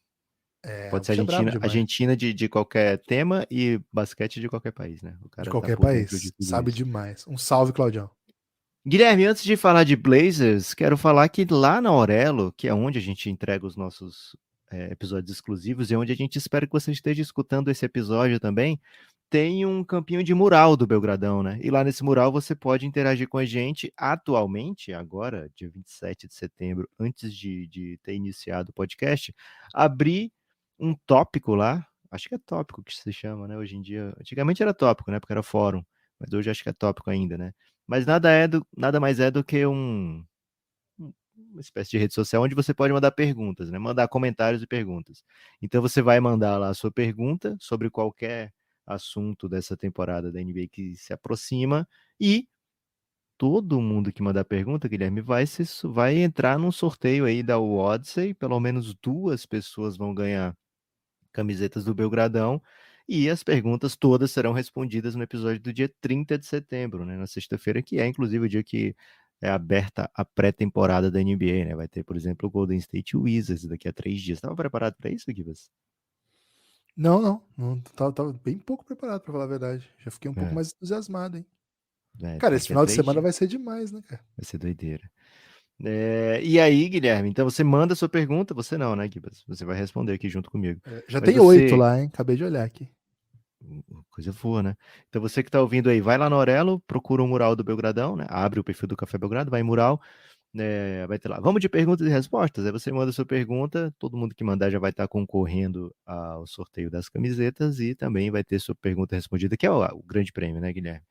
O pode ser bicho é brabo demais. Argentina de qualquer tema e basquete de qualquer país, né? O De cara tá qualquer por dentro de país. tudo Sabe isso. demais. Um salve, Claudião. Guilherme, antes de falar de Blazers, quero falar que lá na Aurelo, que é onde a gente entrega os nossos episódios exclusivos e onde a gente espera que você esteja escutando esse episódio também, tem um campinho de mural do Belgradão, né? E lá nesse mural você pode interagir com a gente atualmente, agora, dia 27 de setembro, antes de ter iniciado o podcast, abrir um tópico lá, acho que é tópico que se chama, né? Hoje em dia, antigamente era tópico, né? Porque era fórum, mas hoje acho que é tópico ainda, né? Mas nada mais é do que uma espécie de rede social onde você pode mandar perguntas, né? Mandar comentários e perguntas. Então você vai mandar lá a sua pergunta sobre qualquer assunto dessa temporada da NBA que se aproxima e todo mundo que mandar pergunta, Guilherme, vai entrar num sorteio aí da Odyssey, pelo menos 2 pessoas vão ganhar camisetas do Belgradão, e as perguntas todas serão respondidas no episódio do dia 30 de setembro, né, na sexta-feira, que é inclusive o dia que é aberta a pré-temporada da NBA, né? Vai ter, por exemplo, o Golden State Wizards daqui a 3 dias. Estava preparado para isso, Gibas? Não tava bem pouco preparado, pra falar a verdade. Já fiquei um pouco É, mais entusiasmado, hein? Cara, esse daqui a final de 3 semana dias. vai ser demais, né, cara? Vai ser doideira. E aí, Guilherme, então você manda a sua pergunta, você não, né, Gibas? Você vai responder aqui junto comigo. Já Mas tem 8 você, lá, hein? Acabei de olhar aqui. coisa boa, né? Então você que tá ouvindo aí, vai lá no Aurelo, procura o mural do Belgradão, né? Abre o perfil do Café Belgrado, vai em mural, vai ter lá. Vamos de perguntas e respostas. Aí você manda a sua pergunta, todo mundo que mandar já vai estar concorrendo ao sorteio das camisetas e também vai ter sua pergunta respondida, que é o grande prêmio, né, Guilherme?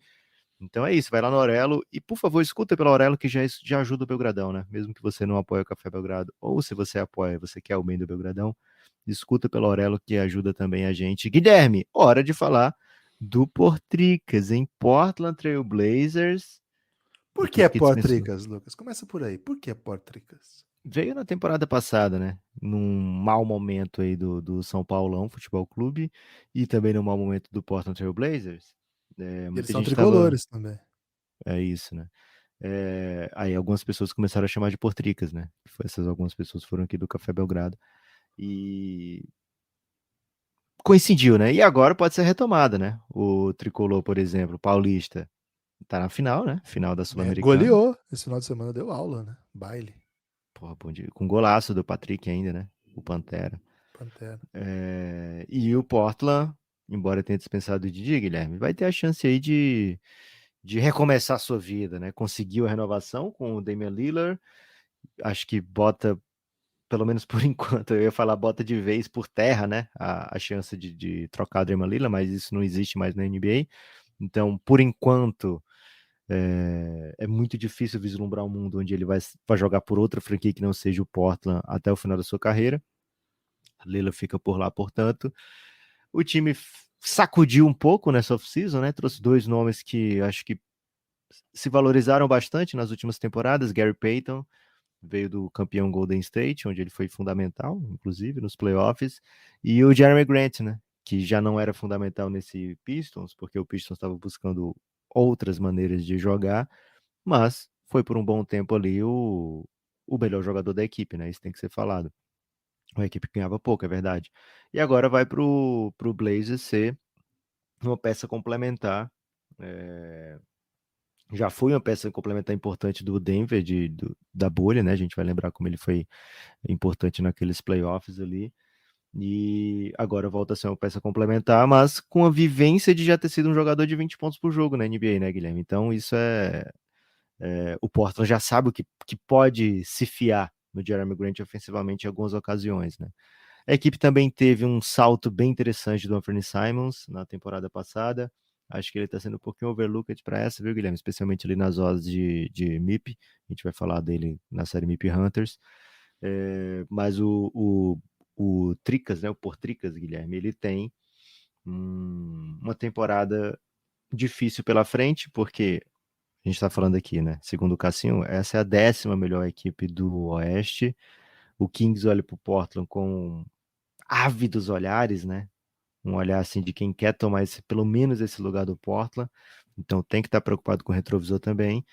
Então é isso, vai lá no Aurelo e, por favor, escuta pelo Aurelo que já ajuda o Belgradão, né? Mesmo que você não apoie o Café Belgrado, ou se você apoia, você quer o bem do Belgradão, escuta pelo Aurelo que ajuda também a gente. Guilherme, hora de falar do Portricas, em Portland Trail Blazers. Por que é Equipe que dispensou. Portricas, Lucas? Começa por aí. Por que é Portricas? Veio na temporada passada, né? Num mau momento aí do São Paulão Futebol Clube e também no mau momento do Portland Trail Blazers. Eles Muita são gente tava. tricolores também. É isso, né? Aí algumas pessoas começaram a chamar de Portricas, né? Essas algumas pessoas foram aqui do Café Belgrado. E coincidiu, né? E agora pode ser retomada, né? O tricolor, por exemplo, paulista, tá na final, né? Final da Sul-Americana. Goleou. Esse final de semana deu aula, né? Baile. Porra, bom dia. Com golaço do Patrick ainda, né? O Pantera. Pantera. E o Portland, embora tenha dispensado o Didi, Guilherme, vai ter a chance aí de recomeçar a sua vida, né? Conseguiu a renovação com o Damian Lillard. Acho que bota, pelo menos por enquanto, eu ia falar bota de vez por terra, né? A chance de trocar o Damian Lillard, mas isso não existe mais na NBA. Então, por enquanto, é muito difícil vislumbrar um mundo onde ele vai jogar por outra franquia que não seja o Portland até o final da sua carreira. A Lillard fica por lá, portanto. O time sacudiu um pouco nessa off-season, né? Trouxe 2 nomes que acho que se valorizaram bastante nas últimas temporadas. Gary Payton veio do campeão Golden State, onde ele foi fundamental, inclusive, nos playoffs. E o Jeremy Grant, né? Que já não era fundamental nesse Pistons, porque o Pistons estava buscando outras maneiras de jogar, mas foi por um bom tempo ali o melhor jogador da equipe, né? Isso tem que ser falado. A equipe ganhava pouco, é verdade. E agora vai pro Blazers ser uma peça complementar. Já foi uma peça complementar importante do Denver, da bolha, né? A gente vai lembrar como ele foi importante naqueles playoffs ali. E agora volta a ser uma peça complementar, mas com a vivência de já ter sido um jogador de 20 pontos por jogo na NBA, né, Guilherme? Então isso o Portland já sabe o que pode se fiar no Jeremy Grant ofensivamente em algumas ocasiões, né? A equipe também teve um salto bem interessante do Anthony Simons na temporada passada. Acho que ele está sendo um pouquinho overlooked para essa, viu, Guilherme? Especialmente ali nas odds de MIP. A gente vai falar dele na série MIP Hunters. Mas o Tricas, né? O Portricas, Guilherme, ele tem uma temporada difícil pela frente, porque a gente está falando aqui, né? Segundo o Cassinho, essa é a 10ª melhor equipe do Oeste. O Kings olha para o Portland com ávidos olhares, né? Um olhar assim de quem quer tomar pelo menos esse lugar do Portland. Então tem que estar preocupado com o retrovisor também.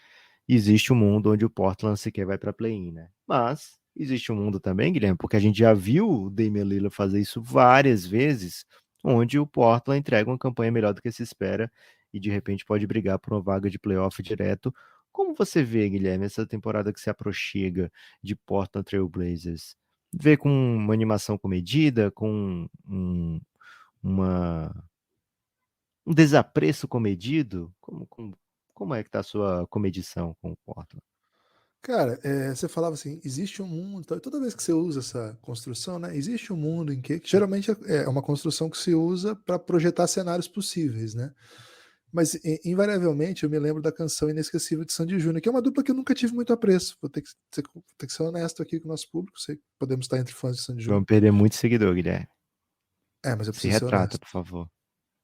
Existe um mundo onde o Portland sequer vai para play-in, né? Mas existe um mundo também, Guilherme, porque a gente já viu o Damian Lillard fazer isso várias vezes, onde o Portland entrega uma campanha melhor do que se espera e de repente pode brigar por uma vaga de playoff direto. Como você vê, Guilherme, essa temporada que se aproxima de Portland Trail Blazers? Vê com uma animação comedida, com uma, um desapreço comedido? Como é que tá a sua comedição com o Portland? Cara, você falava assim, existe um mundo, toda vez que você usa essa construção, né, existe um mundo em que geralmente é uma construção que se usa para projetar cenários possíveis, né? Mas invariavelmente eu me lembro da canção Inesquecível de Sandy Júnior, que é uma dupla que eu nunca tive muito apreço. Vou ter que ser honesto aqui com o nosso público, sei que podemos estar entre fãs de Sandy Júnior. Vamos perder muito seguidor, Guilherme. Mas eu Se preciso ser retrata, honesto. por favor.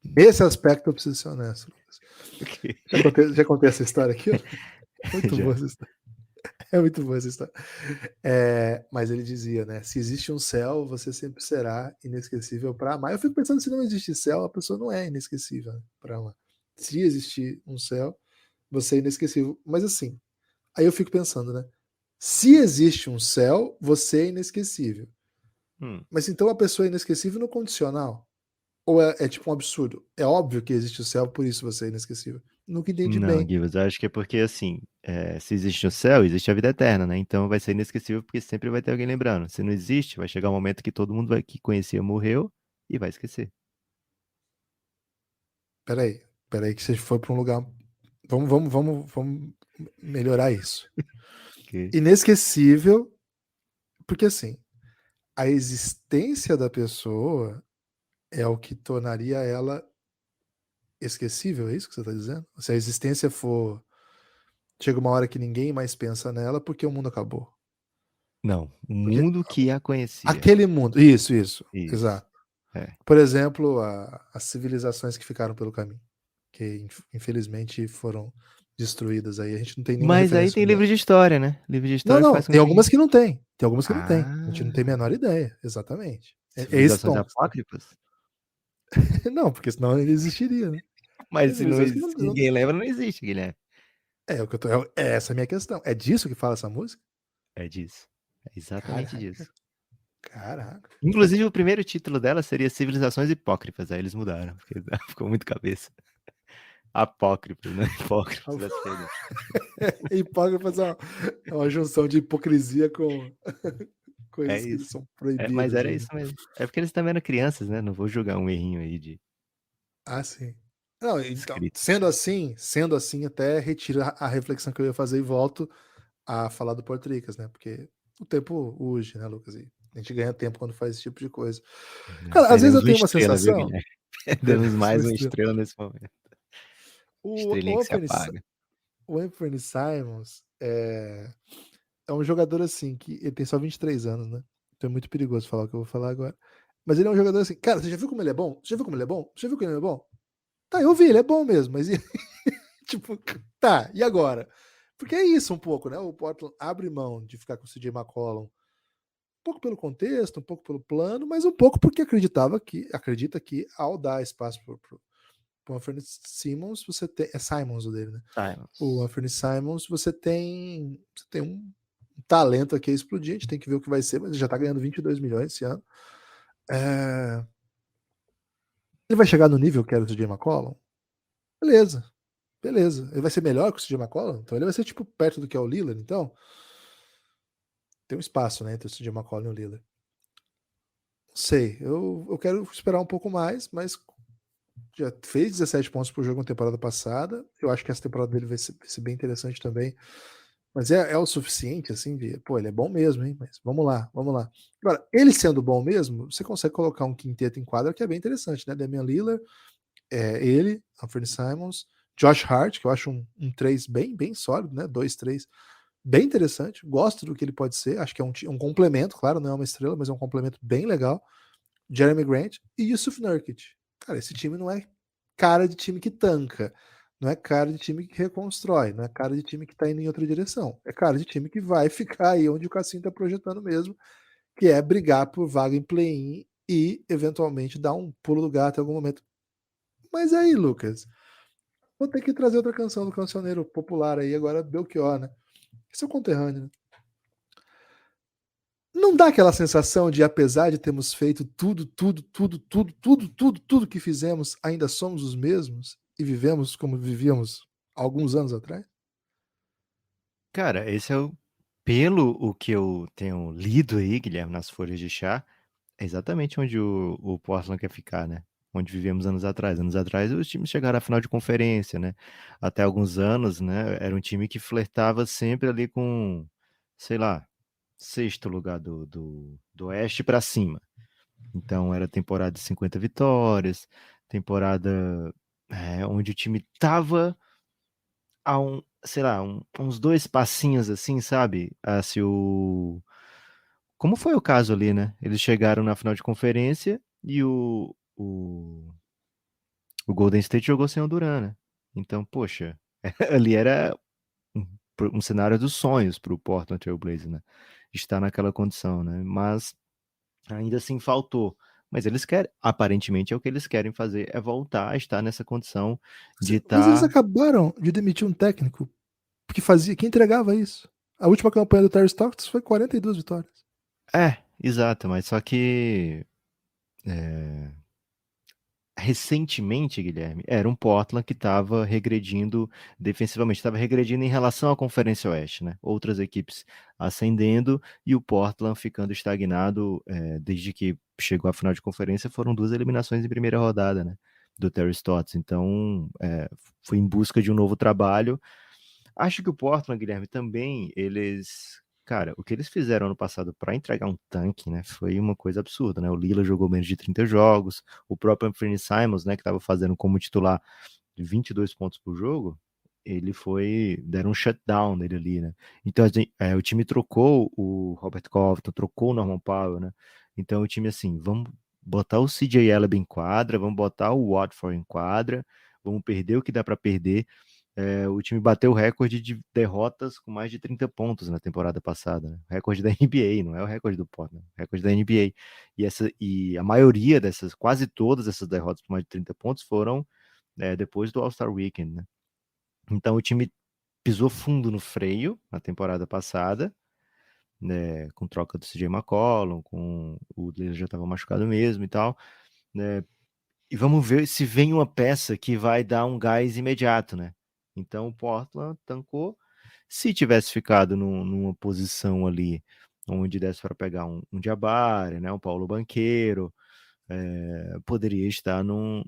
Nesse aspecto eu preciso ser honesto, Lucas. Okay. Já contei essa história aqui, ó. Muito boa essa história. É muito boa essa história. Mas ele dizia, né? Se existe um céu, você sempre será inesquecível para amar. Eu fico pensando, se não existe céu, a pessoa não é inesquecível, né, para amar. Se existir um céu, você é inesquecível. Mas assim, aí eu fico pensando, né? Se existe um céu, você é inesquecível. Mas então a pessoa é inesquecível no condicional? Ou é tipo um absurdo? É óbvio que existe o céu, por isso você é inesquecível. Nunca entendi Não, bem. Givas, acho que é porque assim, se existe o céu, existe a vida eterna, né? Então vai ser inesquecível porque sempre vai ter alguém lembrando. Se não existe, vai chegar um momento que todo mundo que conhecia morreu e vai esquecer. Peraí que você foi para um lugar. Vamos melhorar isso. Okay. Inesquecível, porque assim, a existência da pessoa é o que tornaria ela esquecível, é isso que você está dizendo? Se a existência for. Chega uma hora que ninguém mais pensa nela porque o mundo acabou. Não, o Porque mundo que a conhecia. aquele mundo. Isso, Isso. exato. Por exemplo, as civilizações que ficaram pelo caminho, que infelizmente foram destruídas aí. A gente não tem nenhuma Mas aí referência tem livro de história, né? Livro de história Não, faz com tem que. algumas que não tem. Tem algumas que não tem. A gente não tem a Ah, menor ideia, exatamente. É esse civilizações tom. apócrifas? Não, porque senão ele existiria, né? Tem Mas se, civilizações que se não. ninguém lembra, não existe, Guilherme. O que eu tô. Essa é a minha questão. É disso que fala essa música? É disso. É exatamente Caraca, disso. caraca. Inclusive, o primeiro título dela seria Civilizações Hipócritas. Aí eles mudaram, porque ficou muito cabeça. Apócrifas, né? Hipócritas, vai se perder. Hipócritas é uma junção de hipocrisia com É coisas que isso. são Mas proibidas. era isso mesmo. É porque eles também eram crianças, né? Não vou julgar um errinho aí de Sim. Não, então, escrita. sendo assim, até retiro a reflexão que eu ia fazer e volto a falar do Porto Ricas, né? Porque o tempo urge, né, Lucas? E a gente ganha tempo quando faz esse tipo de coisa. Cara, às vezes eu Perdemos uma tenho uma estrela, viu, sensação. Guilherme? Perdemos mais uma Estrela. estrela nesse momento. O Estrelinha que se Anthony, apaga. o Anthony Simons é um jogador assim que ele tem só 23 anos, né? Então é muito perigoso falar o que eu vou falar agora. Mas ele é um jogador assim, cara, você já viu como ele é bom? Você já viu como ele é bom? Você já viu como ele é bom? Tá, eu vi, ele é bom mesmo, mas tipo, tá, e agora? Porque é isso um pouco, né? O Portland abre mão de ficar com o CJ McCollum, um pouco pelo contexto, um pouco pelo plano, mas um pouco porque acredita que ao dar espaço pro Anthony Simons, você tem. É Simons o dele, né? Simons. O Anthony Simons, você tem um talento aqui a explodir, a gente tem que ver o que vai ser, mas ele já tá ganhando 22 milhões esse ano. Ele vai chegar no nível que era o CJ McCollum? Beleza. Ele vai ser melhor que o CJ McCollum? Então ele vai ser tipo perto do que é o Lillard, então. Tem um espaço, né, entre o CJ McCollum e o Lillard. Não sei, eu quero esperar um pouco mais, mas já fez 17 pontos por jogo na temporada passada. Eu acho que essa temporada dele vai ser bem interessante também. Mas é o suficiente, assim, pô, ele é bom mesmo, hein? Mas vamos lá. Agora, ele sendo bom mesmo, você consegue colocar um quinteto em quadra que é bem interessante, né? Damian Lillard, ele, Anthony Simons, Josh Hart, que eu acho um 3 bem sólido, né? 2-3, bem interessante. Gosto do que ele pode ser. Acho que é um complemento, claro, não é uma estrela, mas é um complemento bem legal. Jeremy Grant e Yusuf Nurkic. Cara, esse time não é cara de time que tanca. Não é cara de time que reconstrói, não é cara de time que tá indo em outra direção. É cara de time que vai ficar aí onde o Cassinho tá projetando mesmo, que é brigar por vaga em play-in e, eventualmente, dar um pulo do gato em algum momento. Mas aí, Lucas, vou ter que trazer outra canção do cancioneiro popular aí, agora Belchior, né? Esse é o conterrâneo, né? Não dá aquela sensação de, apesar de termos feito tudo que fizemos, ainda somos os mesmos e vivemos como vivíamos alguns anos atrás? Cara, esse é o. Pelo o que eu tenho lido aí, Guilherme, nas folhas de chá, é exatamente onde o Portland quer ficar, né? Onde vivemos anos atrás. Anos atrás, os times chegaram à final de conferência, né? Até alguns anos, né? Era um time que flertava sempre ali com, sei lá, sexto lugar do Oeste para cima. Então, era temporada de 50 vitórias, temporada onde o time tava a sei lá, uns dois passinhos assim, sabe? Ah, se o como foi o caso ali, né? Eles chegaram na final de conferência e o Golden State jogou sem o Durant, né? Então, poxa, ali era um, um cenário dos sonhos para o Portland Trail Blazers, né? Estar naquela condição, né? Mas ainda assim faltou. Mas eles querem, aparentemente é o que eles querem fazer, é voltar a estar nessa condição de Mas eles estar. acabaram de demitir um técnico que entregava isso. A última campanha do Terry Stotts foi 42 vitórias. Exato, mas só que é, recentemente, Guilherme, era um Portland que estava regredindo defensivamente, estava regredindo em relação à Conferência Oeste, né? Outras equipes ascendendo e o Portland ficando estagnado desde que chegou à final de conferência. Foram duas eliminações em primeira rodada, né? Do Terry Stotts. Então, foi em busca de um novo trabalho. Acho que o Portland, Guilherme, também, eles. Cara, o que eles fizeram ano passado para entregar um tanque, né, foi uma coisa absurda, né? O Lila jogou menos de 30 jogos, o próprio Anthony Simons, né, que estava fazendo como titular 22 pontos por jogo, ele foi. Deram um shutdown nele ali, né? Então, o time trocou o Robert Covington, trocou o Norman Powell, né? Então, o time, assim, vamos botar o CJ Ellaby em quadra, vamos botar o Watford em quadra, vamos perder o que dá para perder. O time bateu o recorde de derrotas com mais de 30 pontos na temporada passada, né? Recorde da NBA, não é o recorde do Portland, é o recorde da NBA. E a maioria dessas, quase todas essas derrotas com mais de 30 pontos foram depois do All-Star Weekend, né? Então o time pisou fundo no freio na temporada passada, né, com troca do CJ McCollum, com o Lillard já estava machucado mesmo e tal, né? E vamos ver se vem uma peça que vai dar um gás imediato, né? Então o Portland tancou. Se tivesse ficado numa posição ali onde desse para pegar um Jabari, né, um Paulo Banqueiro, poderia estar num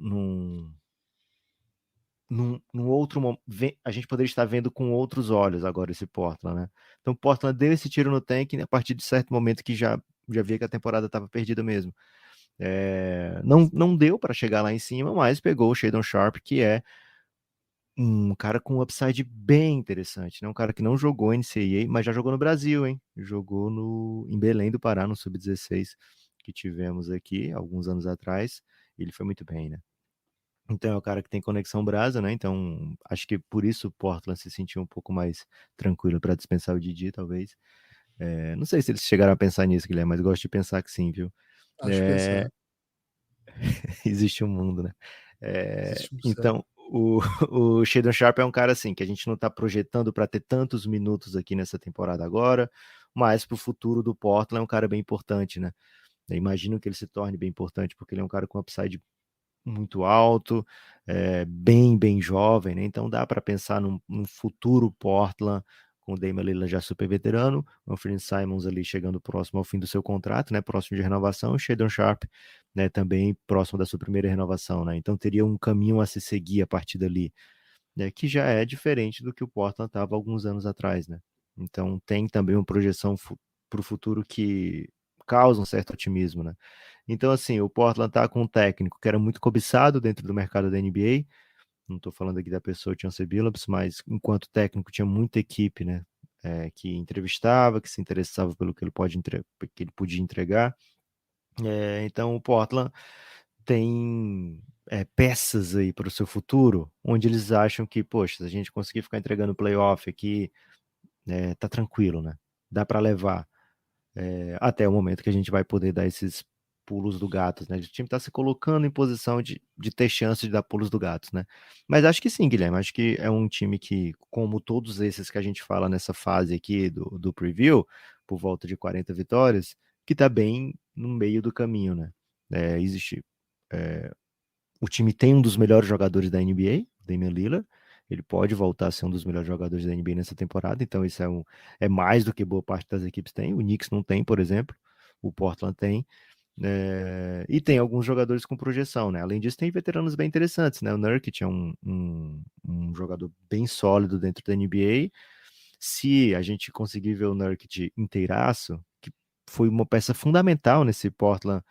outro momento. A gente poderia estar vendo com outros olhos agora esse Portland, né? Então o Portland deu esse tiro no tanque a partir de certo momento que já via que a temporada estava perdida mesmo. Não deu para chegar lá em cima, mas pegou o Shadon Sharp, que é um cara com um upside bem interessante, né? Um cara que não jogou NCAA, mas já jogou no Brasil, hein? Jogou em Belém do Pará, no Sub-16, que tivemos aqui alguns anos atrás. Ele foi muito bem, né? Então é o cara que tem conexão Brasa, né? Então acho que por isso o Portland se sentiu um pouco mais tranquilo para dispensar o Didi, talvez. Não sei se eles chegaram a pensar nisso, Guilherme, mas gosto de pensar que sim, viu? Acho que É, pensar. existe um mundo, né? Existe um céu. Então, o Shadon Sharp é um cara assim que a gente não está projetando para ter tantos minutos aqui nessa temporada agora, mas para o futuro do Portland é um cara bem importante, né? Eu imagino que ele se torne bem importante porque ele é um cara com upside muito alto, bem jovem, né? Então dá para pensar num futuro Portland com o Damian Lillard já super veterano, o Anthony Simons ali chegando próximo ao fim do seu contrato, né? Próximo de renovação, o Shadon Sharp, né? Também próximo da sua primeira renovação, né? Então teria um caminho a se seguir a partir dali, né? Que já é diferente do que o Portland estava alguns anos atrás, né? Então tem também uma projeção para o futuro que causa um certo otimismo, né? Então, assim, o Portland tá com um técnico que era muito cobiçado dentro do mercado da NBA. Não estou falando aqui da pessoa Chauncey Billups, mas enquanto técnico tinha muita equipe, né? Que entrevistava, que se interessava pelo que que ele podia entregar. Então, o Portland tem peças aí para o seu futuro, onde eles acham que, poxa, se a gente conseguir ficar entregando playoff aqui, tá tranquilo, né? Dá para levar até o momento que a gente vai poder dar esses pulos do gato, né? O time tá se colocando em posição de ter chance de dar pulos do gato, né? Mas acho que sim, Guilherme. Acho que é um time que, como todos esses que a gente fala nessa fase aqui do preview, por volta de 40 vitórias, que tá bem no meio do caminho, né? Existe. O time tem um dos melhores jogadores da NBA, Damian Lillard. Ele pode voltar a ser um dos melhores jogadores da NBA nessa temporada, então isso é mais do que boa parte das equipes tem. O Knicks não tem, por exemplo, o Portland tem. E tem alguns jogadores com projeção, né? Além disso, tem veteranos bem interessantes, né? O Nurkic é um jogador bem sólido dentro da NBA. Se a gente conseguir ver o Nurkic inteiraço, que foi uma peça fundamental nesse Portland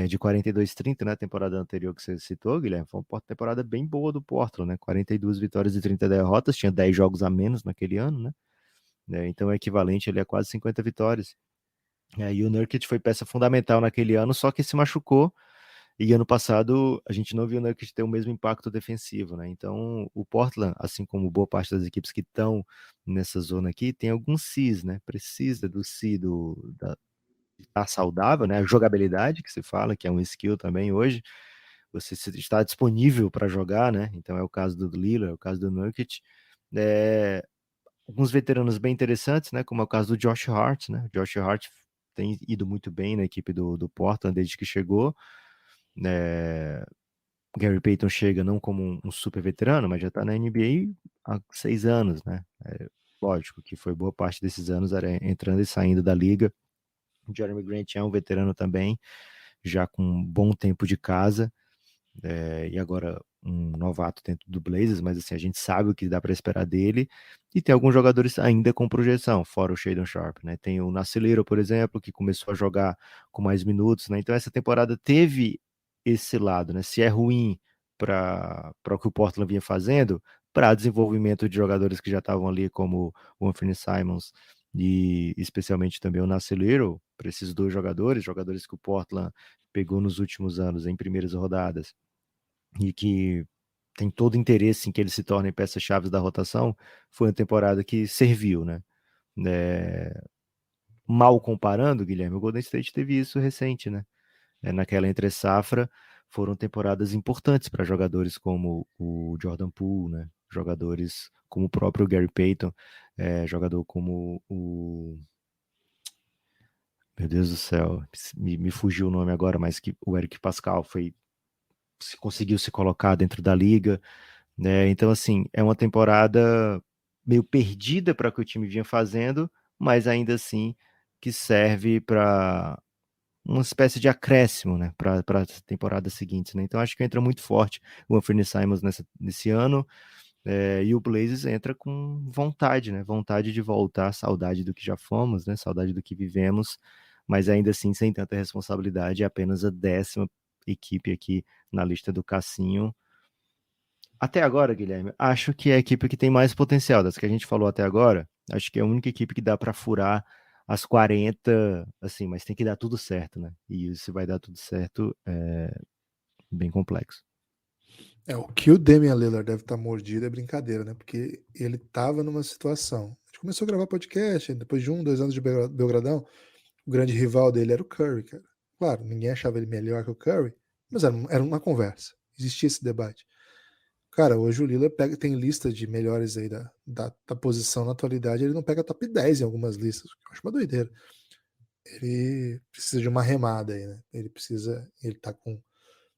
de 42-30, né? Temporada anterior que você citou, Guilherme, foi uma temporada bem boa do Portland, né? 42 vitórias e 30 derrotas, tinha 10 jogos a menos naquele ano, né? Então é equivalente ali a quase 50 vitórias. E o Nurkic foi peça fundamental naquele ano, só que se machucou. E ano passado a gente não viu o Nurkic ter o mesmo impacto defensivo, né? Então o Portland, assim como boa parte das equipes que estão nessa zona aqui, tem alguns Cs, né? Precisa do C de estar saudável, né? A jogabilidade que se fala, que é um skill também hoje. Você está disponível para jogar, né? Então é o caso do Lillard, é o caso do Nurkic. Alguns veteranos bem interessantes, né? Como é o caso do Josh Hart, né? O Josh Hart tem ido muito bem na equipe do Portland desde que chegou. Gary Payton chega não como um super veterano, mas já está na NBA há 6 anos, né? Lógico que foi boa parte desses anos era entrando e saindo da liga. O Jeremy Grant é um veterano também, já com um bom tempo de casa, e agora um novato dentro do Blazers, mas assim, a gente sabe o que dá para esperar dele, e tem alguns jogadores ainda com projeção, fora o Shadon Sharp, né? Tem o Nassir, por exemplo, que começou a jogar com mais minutos, né? Então essa temporada teve esse lado, né? Se é ruim para o que o Portland vinha fazendo, para desenvolvimento de jogadores que já estavam ali, como o Anthony Simons e especialmente também o Nassir, para esses dois jogadores que o Portland pegou nos últimos anos em primeiras rodadas e que tem todo interesse em que eles se tornem peças-chave da rotação, foi uma temporada que serviu, né? Mal comparando, Guilherme, o Golden State teve isso recente, né? Naquela entre-safra, foram temporadas importantes para jogadores como o Jordan Poole, né? Jogadores como o próprio Gary Payton, jogador como o... Meu Deus do céu, me fugiu o nome agora, mas que o Eric Pascal conseguiu se colocar dentro da liga, né? Então, assim, é uma temporada meio perdida para o que o time vinha fazendo, mas ainda assim que serve para uma espécie de acréscimo, né, para as temporadas seguintes, né? Então acho que entra muito forte o Anthony Simons nesse ano, e o Blazers entra com vontade, né? Vontade de voltar, saudade do que já fomos, né? Saudade do que vivemos, mas ainda assim sem tanta responsabilidade, é apenas a 10ª equipe aqui na lista do Cassinho. Até agora, Guilherme, acho que é a equipe que tem mais potencial das que a gente falou até agora. Acho que é a única equipe que dá para furar as 40, assim, mas tem que dar tudo certo, né? E se vai dar tudo certo, é bem complexo. O que o Damian Lillard deve estar mordido é brincadeira, né? Porque ele tava numa situação. A gente começou a gravar podcast, depois de 2 anos de Belgradão, o grande rival dele era o Curry, cara. Claro, ninguém achava ele melhor que o Curry, mas era uma conversa. Existia esse debate. Cara, hoje o Lillard tem lista de melhores aí da posição na atualidade, ele não pega top 10 em algumas listas, eu acho uma doideira. Ele precisa de uma remada aí, né? Ele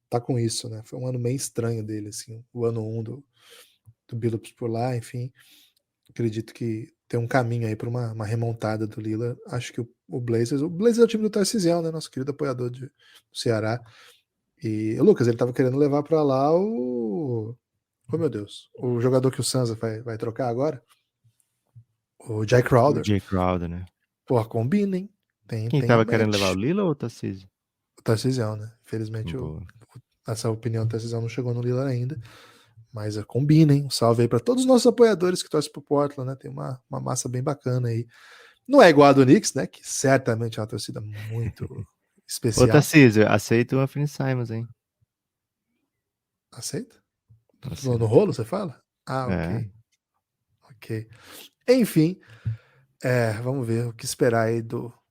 tá com isso, né? Foi um ano meio estranho dele, assim, o ano 1 do Billups por lá, enfim. Acredito que tem um caminho aí para uma remontada do Lillard. Acho que o Blazers é o time do Tarcísio, né? Nosso querido apoiador do Ceará. E o Lucas, ele tava querendo levar para lá oh, meu Deus, o jogador que o Suns vai trocar agora, o Jay O Crowder. Jay Crowder, né? Pô, combina, hein? Quem Tem tava querendo levar match. o Lila ou o Tarcísio? O Tarcísio, né? Infelizmente, Boa. essa opinião do Tarcísio não chegou no Lillard ainda. Mas combina, hein? Um salve aí para todos os nossos apoiadores que torcem pro Portland, né? Tem uma massa bem bacana aí. Não é igual a do Knicks, né? Que certamente é uma torcida muito Ô, especial. Tarcísio, aceita o Anthony Simons, hein? Aceita? No Aceita. rolo, você fala? Ah, É. ok. Ok. Enfim, vamos ver o que esperar aí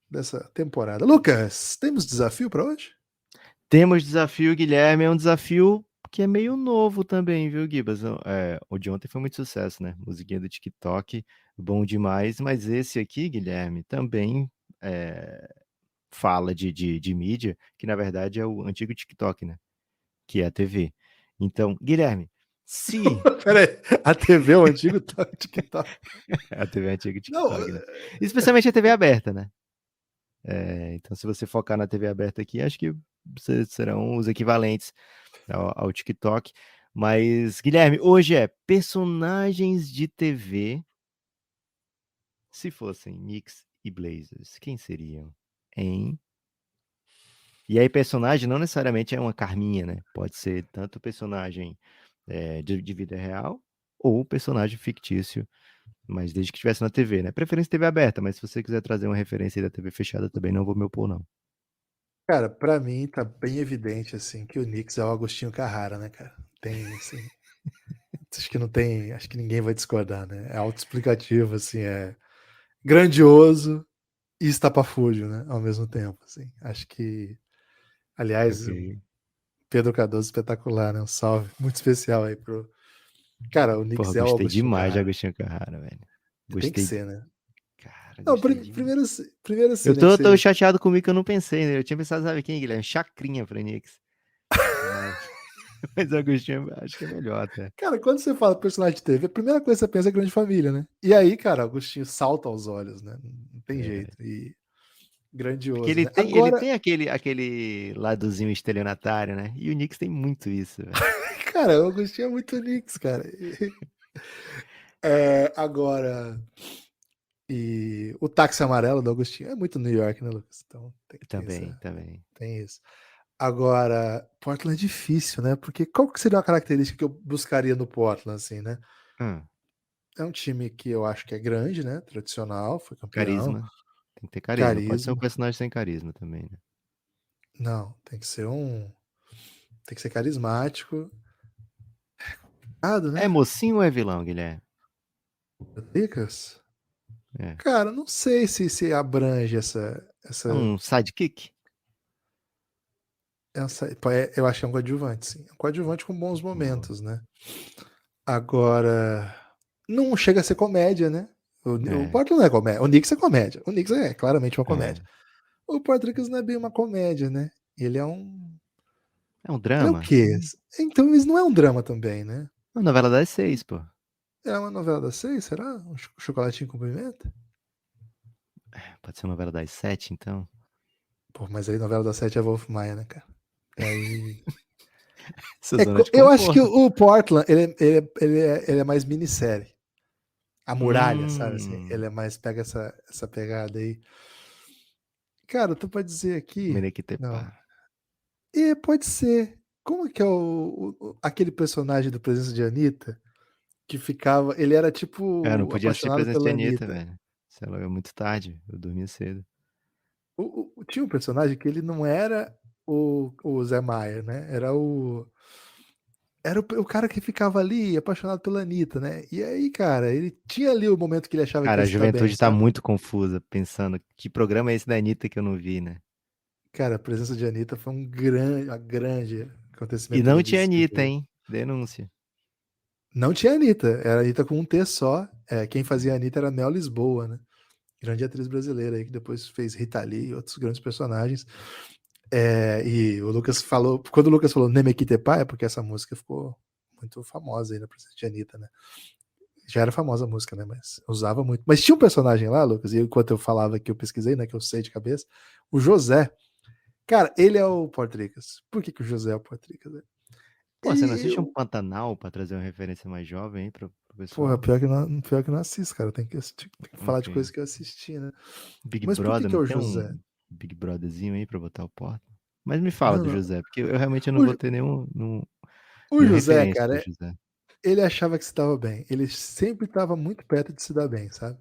dessa temporada. Lucas, temos desafio para hoje? Temos desafio, Guilherme, é um desafio que é meio novo também, viu, Gibas? O de ontem foi muito sucesso, né? Musiquinha do TikTok, bom demais, mas esse aqui, Guilherme, também fala de mídia, que na verdade é o antigo TikTok, né? Que é a TV. Então, Guilherme, se Peraí, a TV é o antigo TikTok. a TV é antiga Não, TikTok, né? Especialmente a TV aberta, né? Então, se você focar na TV aberta aqui, acho que serão os equivalentes ao TikTok. Mas, Guilherme, hoje é personagens de TV. Se fossem Knicks e Blazers, quem seriam? Hein? E aí, personagem não necessariamente é uma Carminha, né? Pode ser tanto personagem de vida real ou personagem fictício, mas desde que estivesse na TV, né? Preferência TV aberta, mas se você quiser trazer uma referência aí da TV fechada, também não vou me opor, não. cara, pra mim tá bem evidente, assim, que o Knicks é o Agostinho Carrara, né, cara? Tem, assim, acho que não tem, acho que ninguém vai discordar, né? É autoexplicativo, assim, é grandioso e estapafúrdio, né, ao mesmo tempo, assim. Acho que, aliás, o Ok. Pedro Cardoso espetacular, né? Um salve muito especial aí pro... Cara, o Porra, Knicks é o gostei Agostinho demais de Carrara. Agostinho Carrara, velho. Tem que Gostei. ser, né? Cara, Não, gostei demais. primeiro assim, Eu né, que tô você... chateado comigo que eu não pensei, né? Eu tinha pensado, sabe quem, Guilherme? Chacrinha pra Knicks. Mas, mas Agostinho acho que é melhor até. Cara, quando você fala personagem de TV, a primeira coisa que você pensa é Grande Família, né? E aí, cara, Agostinho salta aos olhos, né? Não tem É. jeito. E Porque grandioso, ele né? tem, ele Agora, tem aquele ladozinho estelionatário, né? E o Knicks tem muito isso, velho. cara, o Agostinho é muito Knicks, cara. Agora, e o táxi amarelo do Agostinho é muito New York, né, Lucas? Então Também, também. tem isso. Agora, Portland é difícil, né? Porque qual que seria uma característica que eu buscaria no Portland, assim, né? Hum, É um time que eu acho que é grande, né? Tradicional, foi campeão, carisma. Tem que ter carisma. Pode ser um carisma. personagem sem carisma também, né? Não, tem que ser carismático. É Né? mocinho ou é vilão, Guilherme? Lucas? É. Cara, não sei se abrange É um sidekick? eu acho que é um coadjuvante, sim. É um coadjuvante com bons Boa. momentos, né? Agora, não chega a ser comédia, né? O É, Portland não é comédia. O Knicks é comédia. O Knicks é claramente uma comédia. é. O Portland não é bem uma comédia, né? Ele é um. É um Ele é o drama? quê? Então, isso não é um drama também, né? Não, novela das 6, pô. É uma novela das 6, será? Um chocolatinho com pimenta? Pode ser uma novela das 7, então. Pô, mas aí novela das 7 é Wolf Maia, né, cara? E aí. Essa zona de Eu acho que conforto. o Portland, ele é mais minissérie. A muralha, sabe? Assim, Hum. ele é mais, pega essa pegada aí. Cara, tu pode dizer aqui. Menequetepá. Não. E pode ser. Como que é aquele personagem do Presença de Anitta? Que ficava. Ele era Não tipo podia assistir apaixonado Presença de pela Anitta, Anitta. velho. Sei lá, é muito tarde. Eu dormia cedo. Tinha um personagem que ele não era o Zé Maier, né? Era o cara que ficava ali apaixonado pela Anitta, né? E aí, cara, ele tinha ali o momento que ele achava que Cara, ia a se dar bem, juventude tá sabe? muito confusa, pensando que programa é esse da Anitta que eu não vi, né? Cara, a presença de Anitta foi grande E acontecimento não tinha Anitta, televisivo. hein? Denúncia. Não tinha Anitta, era a Anitta com um T só. Quem fazia a Anitta era a Mel Lisboa, né? Grande atriz brasileira aí, que depois fez Rita Lee e outros grandes personagens. E o Lucas falou, quando o Lucas falou Nemequitepa, é porque essa música ficou muito famosa aí na presença de Anitta, né? Já era famosa a música, né? Mas usava muito. Mas tinha um personagem lá, Lucas, e enquanto eu falava que eu pesquisei, né? Que eu sei de cabeça, o José. Cara, ele é o Portricas. Por que o José é o Portricas? Né? Pô, você não Ele, assiste um Pantanal pra trazer uma referência mais jovem aí pro porra, pessoal? pior que não assisto, cara. Tem que falar de Ok. coisas que eu assisti, né? Big Mas por Brother, que não é o tem José? um Big Brotherzinho aí pra botar o porta? Mas me fala Não, do não. José, porque eu realmente não O, vou ter nenhuma o José, referência do cara, José. ele achava que se dava bem. Ele sempre estava muito perto de se dar bem, sabe?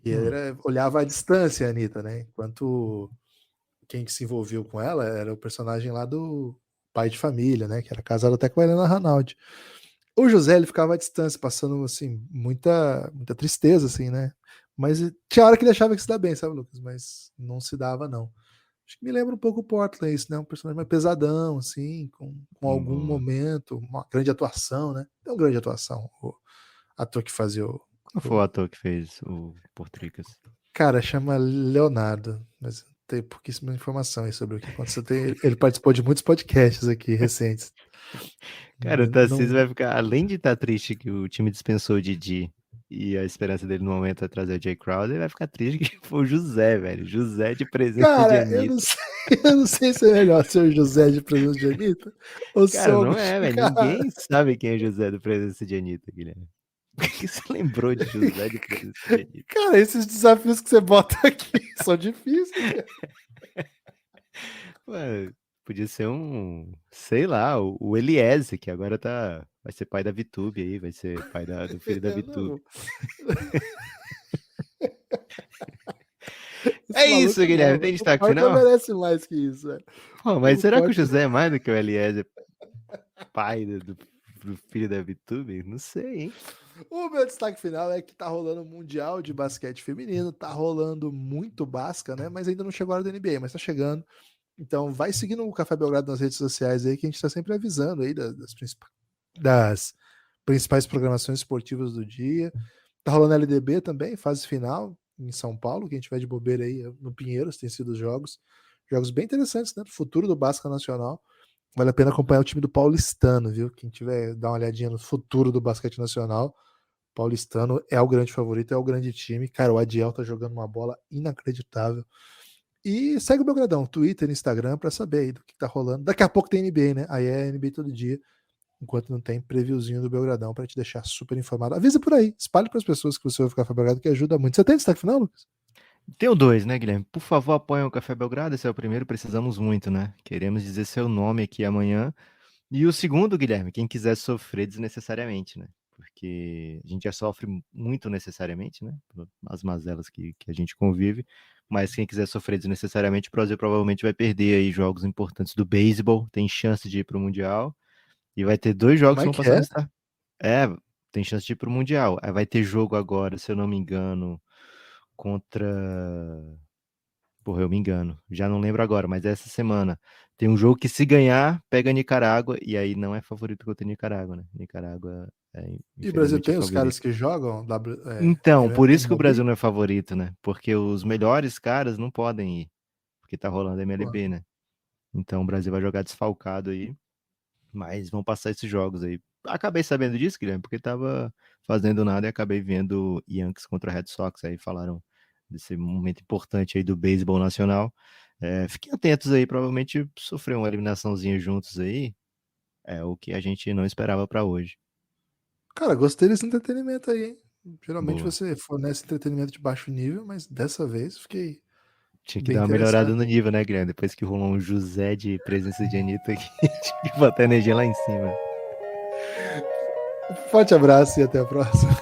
E ele Hum, olhava à distância a Anitta, né? Enquanto quem se envolveu com ela era o personagem lá do Pai de Família, né? Que era casado até com a Helena Ranaldi. O José, ele ficava à distância, passando, assim, muita tristeza, assim, né? Mas tinha hora que ele achava que se dá bem, sabe, Lucas? Mas não se dava, não. Acho que me lembra um pouco o Portland, isso, né? Um personagem mais pesadão, assim, com algum momento, uma grande atuação, né? É uma grande atuação, o ator que fazia o... Qual foi o ator que fez o Portricas? Cara, chama Leonardo, mas tem pouquíssima informação aí sobre o que aconteceu. Ele participou de muitos podcasts aqui recentes. Cara, o Mas Tarcísio não... vai ficar, além de estar triste que o time dispensou o Didi e a esperança dele no momento é trazer o Jay Crowder, ele vai ficar triste que foi o José, velho. José de presença de Cara, Anitta. eu não sei se é melhor ser o José de presença de Anitta ou ser Cara, o não é, Agostinho velho. Carrara. Ninguém sabe quem é José do presença de Anitta, Guilherme. Por que você lembrou de José de presença de Anitta? Cara, esses desafios que você bota aqui são difíceis, cara. Ué, podia ser sei lá, o Eliezer, que agora vai ser pai da VTube aí, vai ser pai do filho da VTube. Não. É Esse maluco isso, Guilherme. Tem o destaque Portland final? merece mais que isso, velho. Pô, mas O será que o Portland... José é mais do que o Eliezer, pai do filho da VTube? Não sei, hein? O meu destaque final é que tá rolando um Mundial de Basquete Feminino, tá rolando muito basca, né? Mas ainda não chegou a hora da NBA, mas tá chegando. Então vai seguindo o Café Belgrado nas redes sociais aí, que a gente tá sempre avisando aí das principais programações esportivas do dia. Tá rolando LDB também, fase final, em São Paulo, que a gente vai de bobeira aí no Pinheiros, tem sido jogos bem interessantes, né? Do futuro do basquete nacional. Vale a pena acompanhar o time do Paulistano, viu? Quem tiver dar uma olhadinha no futuro do basquete nacional, Paulistano é o grande favorito, é o grande time. Cara, o Adiel tá jogando uma bola inacreditável. E segue o Belgradão, Twitter, Instagram, pra saber aí do que tá rolando. Daqui a pouco tem NBA, né? Aí é NBA todo dia, enquanto não tem previewzinho do Belgradão pra te deixar super informado. Avisa por aí, espalhe pras pessoas que você vai ficar Belgrado, que ajuda muito. Você tem destaque final, Lucas? Tenho dois, né, Guilherme? Por favor, apoiem o Café Belgrado. Esse é o primeiro, precisamos muito, né? Queremos dizer seu nome aqui amanhã. E o segundo, Guilherme, quem quiser sofrer desnecessariamente, né? Porque a gente já sofre muito necessariamente, né? As mazelas que a gente convive. Mas quem quiser sofrer desnecessariamente, o Brasil provavelmente vai perder aí jogos importantes do beisebol. Tem chance de ir para o Mundial. E vai ter dois jogos Como que é vão que passar é? no Star. É, tem chance de ir para o Mundial. Aí vai ter jogo agora, se eu não me engano, contra. Porra, eu me engano. Já não lembro agora, mas essa semana tem um jogo que, se ganhar, pega Nicarágua, e aí não é favorito contra Nicarágua, né? Nicarágua, E o Brasil infelizmente, é tem os caras favorito. que jogam Então, por isso que o MLB? Brasil não é favorito, né? Porque os melhores caras não podem ir, porque tá rolando Pô, MLB, né? Então o Brasil vai jogar desfalcado aí, mas vão passar esses jogos aí. Acabei sabendo disso, Guilherme, porque tava fazendo nada e acabei vendo Yankees contra Red Sox, aí falaram desse momento importante aí do beisebol nacional. Fiquem atentos aí, provavelmente sofrer uma eliminaçãozinha juntos aí, é o que a gente não esperava para hoje. cara, gostei desse entretenimento aí, hein? Geralmente Boa. você fornece entretenimento de baixo nível, mas dessa vez fiquei Tinha que bem dar uma melhorada interessado. no nível, né, Guilherme? Depois que rolou um José de presença de Anitta aqui, tinha que botar a energia lá em cima. Forte abraço e até a próxima.